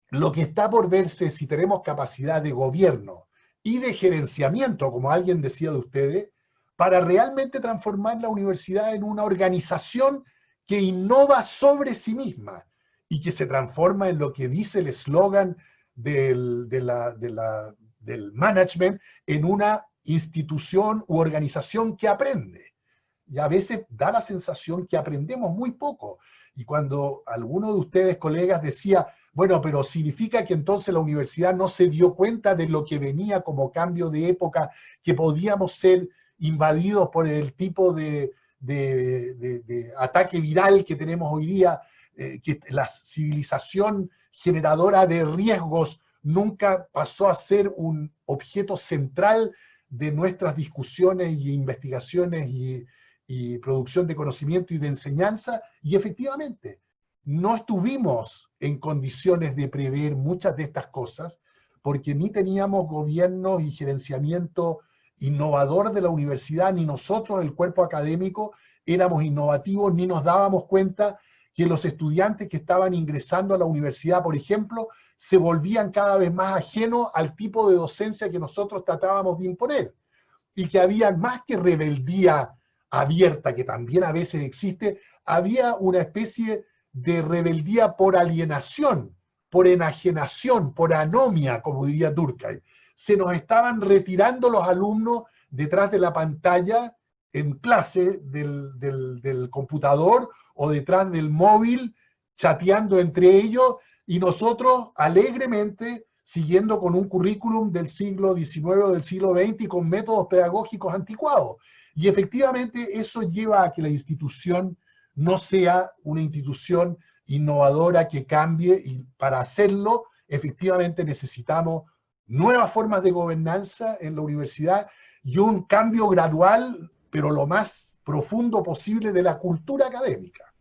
lo que está por verse es si tenemos capacidad de gobierno y de gerenciamiento, como alguien decía de ustedes, para realmente transformar la universidad en una organización que innova sobre sí misma y que se transforma en lo que dice el eslogan del management, en una institución u organización que aprende. Y a veces da la sensación que aprendemos muy poco. Y cuando alguno de ustedes, colegas, decía, bueno, pero significa que entonces la universidad no se dio cuenta de lo que venía como cambio de época, que podíamos ser invadidos por el tipo de ataque viral que tenemos hoy día, que la civilización generadora de riesgos nunca pasó a ser un objeto central de nuestras discusiones y investigaciones y producción de conocimiento y de enseñanza, y efectivamente no estuvimos en condiciones de prever muchas de estas cosas, porque ni teníamos gobierno y gerenciamiento innovador de la universidad, ni nosotros, el cuerpo académico, éramos innovativos, ni nos dábamos cuenta que los estudiantes que estaban ingresando a la universidad, por ejemplo, se volvían cada vez más ajenos al tipo de docencia que nosotros tratábamos de imponer, y que había más que rebeldía abierta, que también a veces existe, había una especie de rebeldía por alienación, por enajenación, por anomia, como diría Durkheim. Se nos estaban retirando los alumnos detrás de la pantalla en clase del computador o detrás del móvil, chateando entre ellos, y nosotros alegremente siguiendo con un currículum del siglo XIX o del siglo XX y con métodos pedagógicos anticuados. Y efectivamente eso lleva a que la institución no sea una institución innovadora que cambie, y para hacerlo efectivamente necesitamos nuevas formas de gobernanza en la universidad y un cambio gradual, pero lo más profundo posible, de la cultura académica.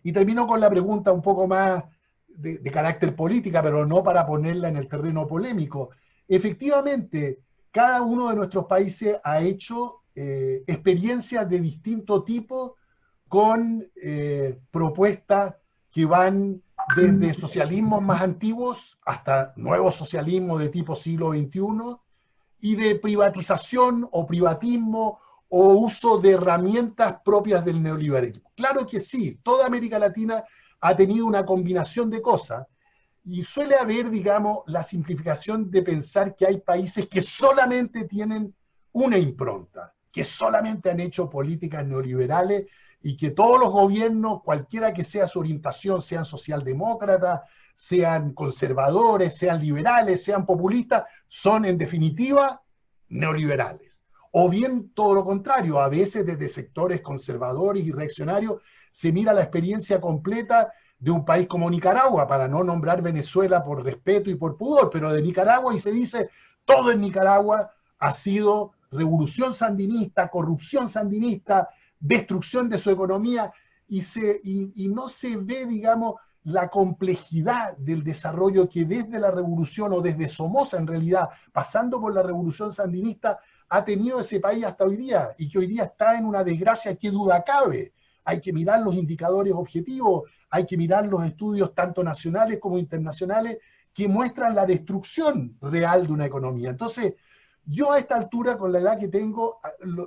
Y termino con la pregunta un poco más de carácter política, pero no para ponerla en el terreno polémico. Efectivamente, cada uno de nuestros países ha hecho experiencias de distinto tipo con propuestas que van desde socialismos más antiguos hasta nuevos socialismos de tipo siglo XXI, y de privatización o privatismo o uso de herramientas propias del neoliberalismo. Claro que sí, toda América Latina ha tenido una combinación de cosas, y suele haber, digamos, la simplificación de pensar que hay países que solamente tienen una impronta, que solamente han hecho políticas neoliberales, y que todos los gobiernos, cualquiera que sea su orientación, sean socialdemócratas, sean conservadores, sean liberales, sean populistas, son en definitiva neoliberales. O bien todo lo contrario, a veces desde sectores conservadores y reaccionarios se mira la experiencia completa de un país como Nicaragua, para no nombrar Venezuela por respeto y por pudor, pero de Nicaragua, y se dice todo en Nicaragua ha sido revolución sandinista, corrupción sandinista, destrucción de su economía, y no se ve, digamos, la complejidad del desarrollo que desde la revolución, o desde Somoza en realidad, pasando por la revolución sandinista, ha tenido ese país hasta hoy día, y que hoy día está en una desgracia que duda cabe. Hay que mirar los indicadores objetivos, hay que mirar los estudios tanto nacionales como internacionales que muestran la destrucción real de una economía. Entonces, yo a esta altura, con la edad que tengo,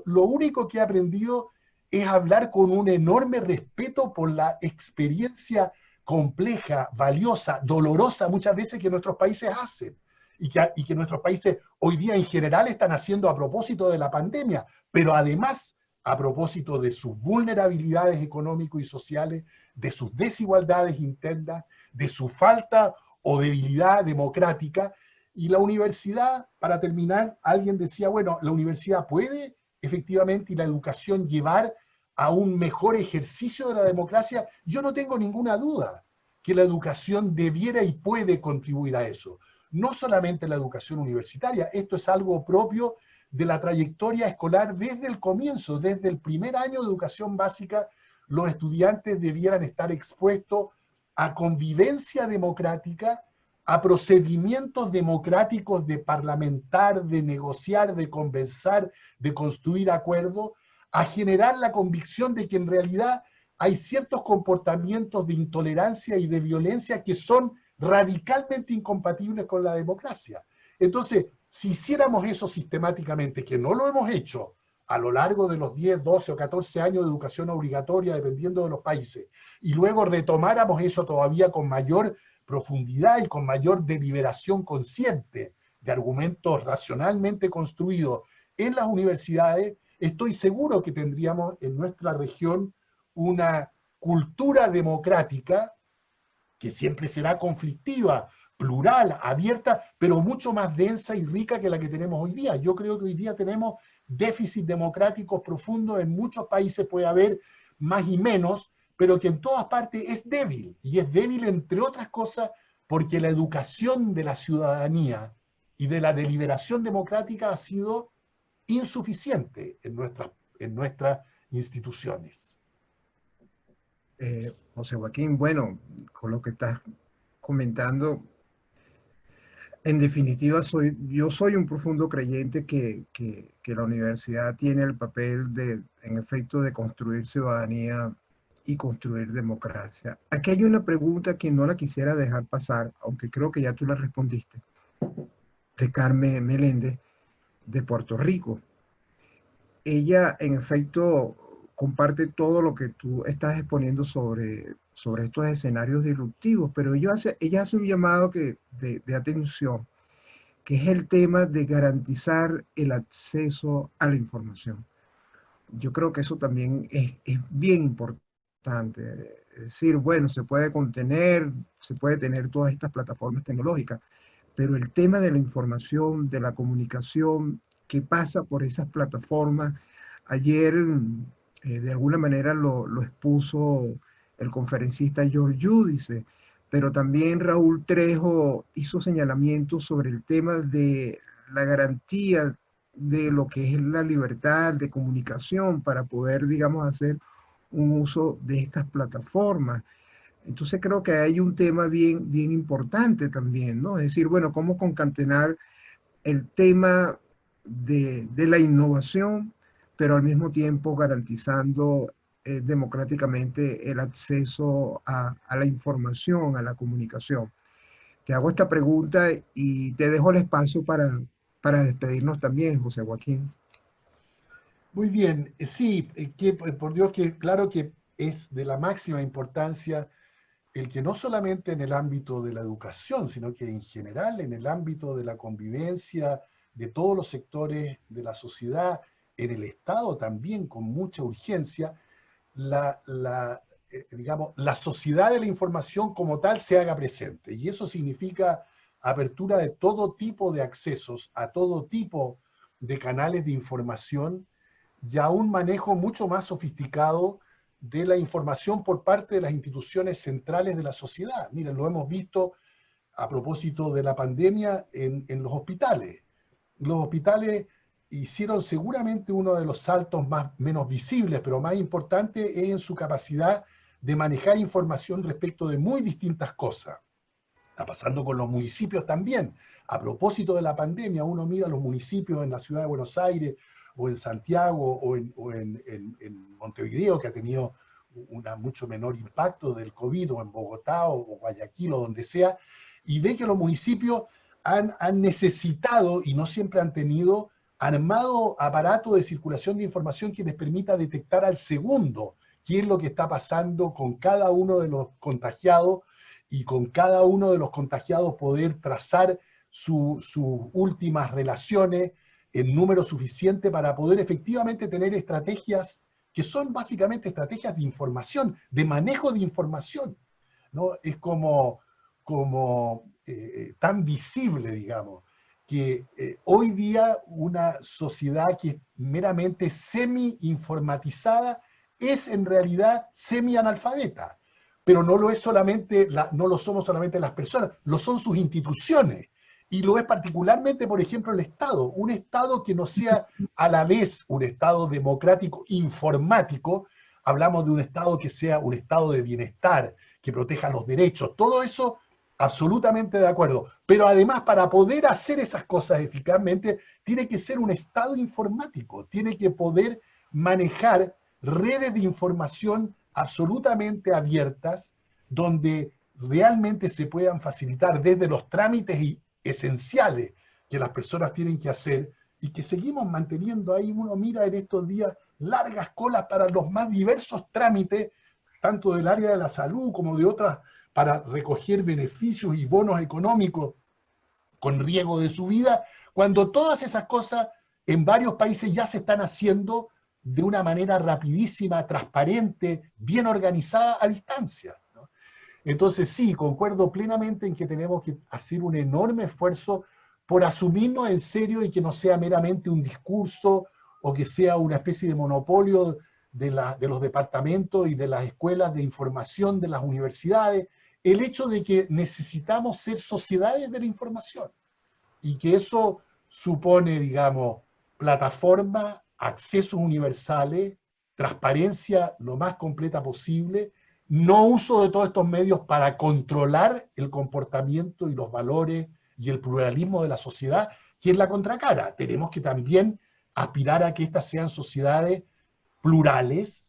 lo único que he aprendido es hablar con un enorme respeto por la experiencia compleja, valiosa, dolorosa muchas veces que nuestros países hacen, y que nuestros países hoy día en general están haciendo a propósito de la pandemia, pero además a propósito de sus vulnerabilidades económicas y sociales, de sus desigualdades internas, de su falta o debilidad democrática. Y la universidad, para terminar, alguien decía, bueno, la universidad puede efectivamente, y la educación, llevar a un mejor ejercicio de la democracia. Yo no tengo ninguna duda que la educación debiera y puede contribuir a eso. No solamente la educación universitaria, esto es algo propio de la trayectoria escolar desde el comienzo, desde el primer año de educación básica, los estudiantes debieran estar expuestos a convivencia democrática, a procedimientos democráticos de parlamentar, de negociar, de conversar, de construir acuerdos, a generar la convicción de que en realidad hay ciertos comportamientos de intolerancia y de violencia que son radicalmente incompatibles con la democracia. Entonces, si hiciéramos eso sistemáticamente, que no lo hemos hecho a lo largo de los 10, 12 o 14 años de educación obligatoria, dependiendo de los países, y luego retomáramos eso todavía con mayor profundidad y con mayor deliberación consciente de argumentos racionalmente construidos en las universidades, estoy seguro que tendríamos en nuestra región una cultura democrática que siempre será conflictiva, plural, abierta, pero mucho más densa y rica que la que tenemos hoy día. Yo creo que hoy día tenemos déficit democráticos profundos, en muchos países puede haber más y menos, pero que en todas partes es débil, y es débil entre otras cosas porque la educación de la ciudadanía y de la deliberación democrática ha sido insuficiente en nuestras instituciones. José Joaquín, bueno, con lo que estás comentando, en definitiva, yo soy un profundo creyente que la universidad tiene el papel de, en efecto, de construir ciudadanía y construir democracia. Aquí hay una pregunta que no la quisiera dejar pasar, aunque creo que ya tú la respondiste, de Carmen Meléndez, de Puerto Rico. Ella, en efecto, comparte todo lo que tú estás exponiendo sobre estos escenarios disruptivos, pero ella hace un llamado de atención, que es el tema de garantizar el acceso a la información. Yo creo que eso también es bien importante. Es decir, bueno, se puede tener todas estas plataformas tecnológicas, pero el tema de la información, de la comunicación que pasa por esas plataformas, ayer de alguna manera lo expuso el conferencista George Giudice, pero también Raúl Trejo hizo señalamientos sobre el tema de la garantía de lo que es la libertad de comunicación para poder, digamos, hacer un uso de estas plataformas. Entonces creo que hay un tema bien importante también, ¿no? Es decir, bueno, cómo concatenar el tema de la innovación, pero al mismo tiempo garantizando democráticamente el acceso a la información, a la comunicación. Te hago esta pregunta y te dejo el espacio para despedirnos también, José Joaquín. Muy bien, sí, por Dios que claro que es de la máxima importancia el que no solamente en el ámbito de la educación, sino que en general en el ámbito de la convivencia de todos los sectores de la sociedad, en el Estado también con mucha urgencia, digamos, la sociedad de la información como tal se haga presente. Y eso significa apertura de todo tipo de accesos a todo tipo de canales de información y a un manejo mucho más sofisticado de la información por parte de las instituciones centrales de la sociedad. Miren, lo hemos visto a propósito de la pandemia en los hospitales. Los hospitales hicieron seguramente uno de los saltos menos visibles, pero más importante es en su capacidad de manejar información respecto de muy distintas cosas. Está pasando con los municipios también. A propósito de la pandemia, uno mira los municipios en la ciudad de Buenos Aires, o en Santiago, o en Montevideo, que ha tenido un mucho menor impacto del COVID, o en Bogotá, o Guayaquil, o donde sea, y ve que los municipios han necesitado, y no siempre han tenido, armado aparato de circulación de información que les permita detectar al segundo qué es lo que está pasando con cada uno de los contagiados, y con cada uno de los contagiados poder trazar sus últimas relaciones en número suficiente para poder efectivamente tener estrategias que son básicamente estrategias de información, de manejo de información, ¿no? Es como tan visible, digamos, que hoy día una sociedad que es meramente semi-informatizada es en realidad semi-analfabeta, pero no lo es solamente, no lo somos solamente las personas, lo son sus instituciones. Y lo es particularmente, por ejemplo, el Estado. Un Estado que no sea a la vez un Estado democrático informático, hablamos de un Estado que sea un Estado de bienestar, que proteja los derechos. Todo eso absolutamente de acuerdo. Pero además, para poder hacer esas cosas eficazmente, tiene que ser un Estado informático, tiene que poder manejar redes de información absolutamente abiertas, donde realmente se puedan facilitar desde los trámites esenciales que las personas tienen que hacer y que seguimos manteniendo ahí. Uno mira en estos días largas colas para los más diversos trámites, tanto del área de la salud como de otras, para recoger beneficios y bonos económicos con riesgo de su vida, cuando todas esas cosas en varios países ya se están haciendo de una manera rapidísima, transparente, bien organizada a distancia, ¿no? Entonces sí, concuerdo plenamente en que tenemos que hacer un enorme esfuerzo por asumirnos en serio y que no sea meramente un discurso o que sea una especie de monopolio de los departamentos y de las escuelas de información de las universidades, el hecho de que necesitamos ser sociedades de la información y que eso supone, digamos, plataforma, accesos universales, transparencia lo más completa posible, no uso de todos estos medios para controlar el comportamiento y los valores y el pluralismo de la sociedad, que es la contracara. Tenemos que también aspirar a que estas sean sociedades plurales,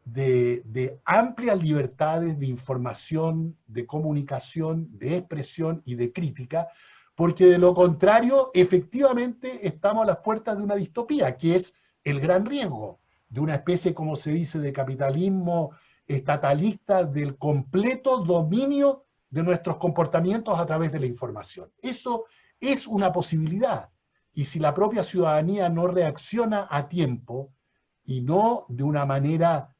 de amplias libertades de información, de comunicación, de expresión y de crítica, porque de lo contrario, efectivamente, estamos a las puertas de una distopía, que es el gran riesgo de una especie, como se dice, de capitalismo estatalista, del completo dominio de nuestros comportamientos a través de la información. Eso es una posibilidad. Y si la propia ciudadanía no reacciona a tiempo y no de una manera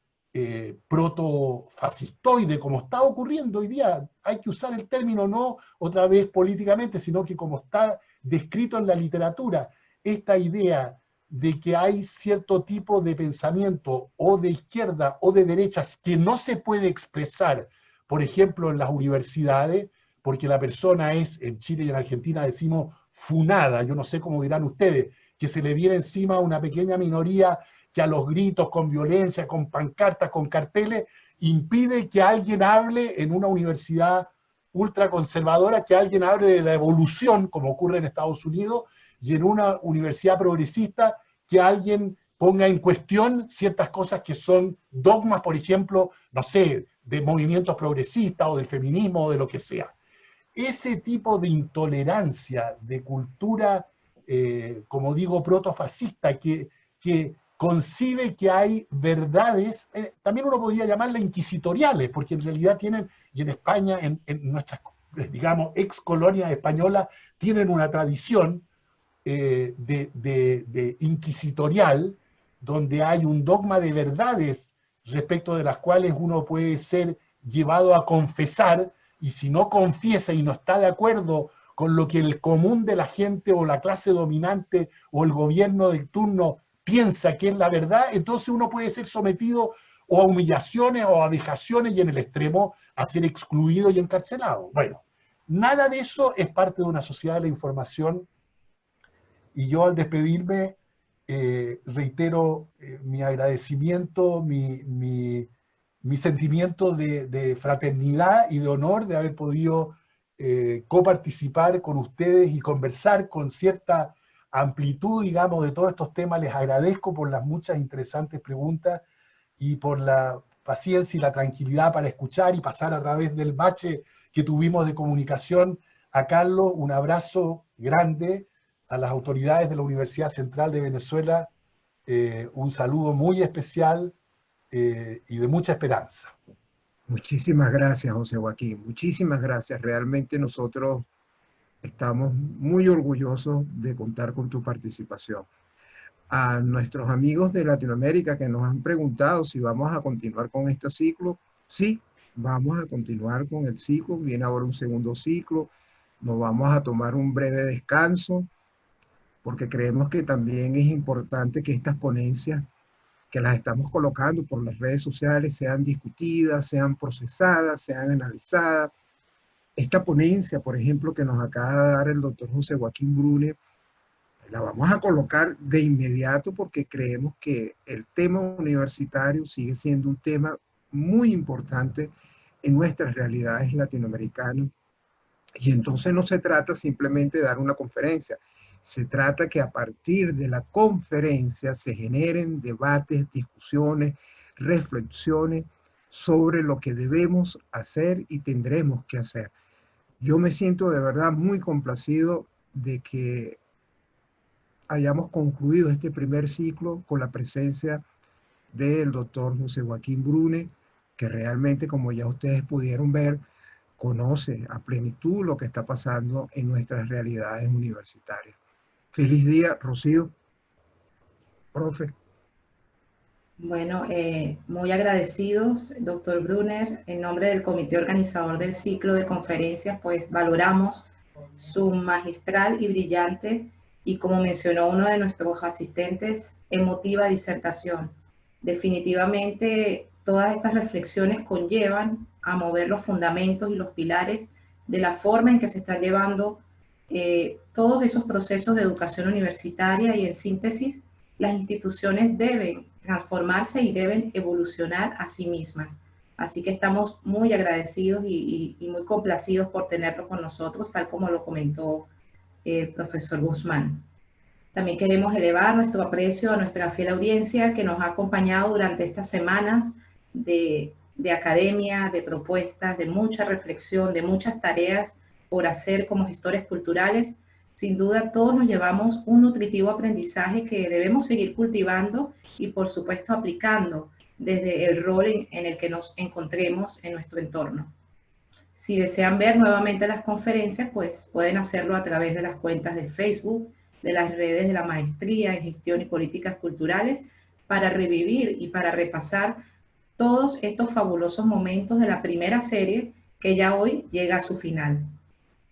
protofascistoide, como está ocurriendo hoy día, hay que usar el término no otra vez políticamente, sino que como está descrito en la literatura, esta idea de que hay cierto tipo de pensamiento o de izquierda o de derechas que no se puede expresar, por ejemplo, en las universidades, porque la persona es, en Chile y en Argentina decimos, funada, yo no sé cómo dirán ustedes, que se le viene encima a una pequeña minoría que a los gritos, con violencia, con pancartas, con carteles, impide que alguien hable en una universidad ultraconservadora, que alguien hable de la evolución, como ocurre en Estados Unidos, y en una universidad progresista, que alguien ponga en cuestión ciertas cosas que son dogmas, por ejemplo, no sé, de movimientos progresistas o del feminismo o de lo que sea. Ese tipo de intolerancia, de cultura, como digo, protofascista, que concibe que hay verdades, también uno podría llamarlas inquisitoriales, porque en realidad tienen, y en España, en nuestras, digamos, ex colonias españolas, tienen una tradición de inquisitorial, donde hay un dogma de verdades respecto de las cuales uno puede ser llevado a confesar, y si no confiesa y no está de acuerdo con lo que el común de la gente o la clase dominante o el gobierno del turno piensa que es la verdad, entonces uno puede ser sometido o a humillaciones o a vejaciones y en el extremo a ser excluido y encarcelado. Bueno, nada de eso es parte de una sociedad de la información, y yo al despedirme reitero mi agradecimiento, mi sentimiento de fraternidad y de honor de haber podido coparticipar con ustedes y conversar con cierta amplitud, digamos, de todos estos temas. Les agradezco por las muchas interesantes preguntas y por la paciencia y la tranquilidad para escuchar y pasar a través del bache que tuvimos de comunicación a Carlos. Un abrazo grande a las autoridades de la Universidad Central de Venezuela, un saludo muy especial y de mucha esperanza. Muchísimas gracias, José Joaquín. Muchísimas gracias. Realmente nosotros estamos muy orgullosos de contar con tu participación. A nuestros amigos de Latinoamérica que nos han preguntado si vamos a continuar con este ciclo, sí, vamos a continuar con el ciclo. Viene ahora un segundo ciclo. Nos vamos a tomar un breve descanso porque creemos que también es importante que estas ponencias que las estamos colocando por las redes sociales sean discutidas, sean procesadas, sean analizadas. Esta ponencia, por ejemplo, que nos acaba de dar el doctor José Joaquín Brune, la vamos a colocar de inmediato porque creemos que el tema universitario sigue siendo un tema muy importante en nuestras realidades latinoamericanas Y entonces no se trata simplemente de dar una conferencia, se trata que a partir de la conferencia se generen debates, discusiones, reflexiones sobre lo que debemos hacer y tendremos que hacer. Yo me siento de verdad muy complacido de que hayamos concluido este primer ciclo con la presencia del doctor José Joaquín Brune, que realmente, como ya ustedes pudieron ver, conoce a plenitud lo que está pasando en nuestras realidades universitarias. Feliz día, Rocío. Profe. Bueno, muy agradecidos, doctor Brunner. En nombre del comité organizador del ciclo de conferencias, pues valoramos su magistral y brillante, y como mencionó uno de nuestros asistentes, emotiva disertación. Definitivamente, todas estas reflexiones conllevan a mover los fundamentos y los pilares de la forma en que se están llevando todos esos procesos de educación universitaria, y en síntesis, las instituciones deben transformarse y deben evolucionar a sí mismas. Así que estamos muy agradecidos y muy complacidos por tenerlo con nosotros, tal como lo comentó el profesor Guzmán. También queremos elevar nuestro aprecio a nuestra fiel audiencia que nos ha acompañado durante estas semanas de academia, de propuestas, de mucha reflexión, de muchas tareas por hacer como gestores culturales. Sin duda todos nos llevamos un nutritivo aprendizaje que debemos seguir cultivando y por supuesto aplicando desde el rol en el que nos encontremos en nuestro entorno. Si desean ver nuevamente las conferencias, pues pueden hacerlo a través de las cuentas de Facebook, de las redes de la Maestría en Gestión y Políticas Culturales, para revivir y para repasar todos estos fabulosos momentos de la primera serie que ya hoy llega a su final.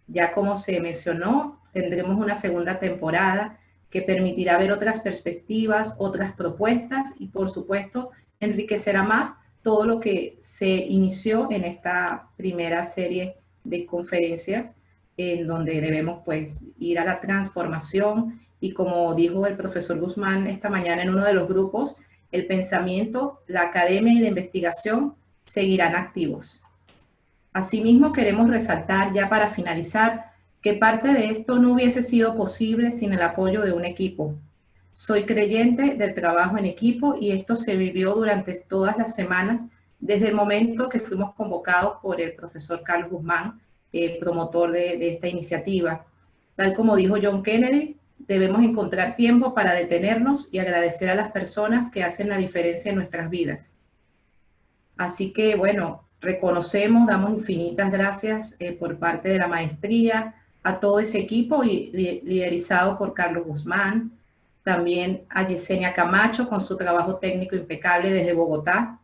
Ya como se mencionó, tendremos una segunda temporada que permitirá ver otras perspectivas, otras propuestas y por supuesto enriquecerá más todo lo que se inició en esta primera serie de conferencias, en donde debemos pues ir a la transformación y, como dijo el profesor Guzmán esta mañana en uno de los grupos, el pensamiento, la academia y la investigación seguirán activos. Asimismo, queremos resaltar ya para finalizar que parte de esto no hubiese sido posible sin el apoyo de un equipo. Soy creyente del trabajo en equipo y esto se vivió durante todas las semanas, desde el momento que fuimos convocados por el profesor Carlos Guzmán, promotor de esta iniciativa. Tal como dijo John Kennedy, debemos encontrar tiempo para detenernos y agradecer a las personas que hacen la diferencia en nuestras vidas. Así que, bueno, reconocemos, damos infinitas gracias por parte de la maestría a todo ese equipo liderizado por Carlos Guzmán, también a Yesenia Camacho con su trabajo técnico impecable desde Bogotá,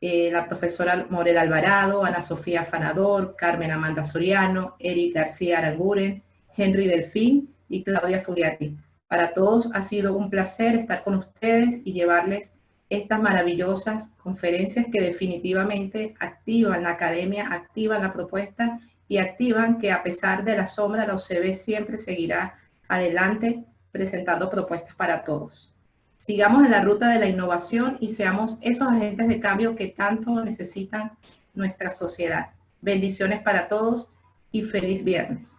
la profesora Morel Alvarado, Ana Sofía Fanador, Carmen Amanda Soriano, Eric García Aranguren, Henry Delfín y Claudia Furiati. Para todos ha sido un placer estar con ustedes y llevarles estas maravillosas conferencias que definitivamente activan la academia, activan la propuesta y activan que a pesar de la sombra, la UCB siempre seguirá adelante presentando propuestas para todos. Sigamos en la ruta de la innovación y seamos esos agentes de cambio que tanto necesitan nuestra sociedad. Bendiciones para todos y feliz viernes.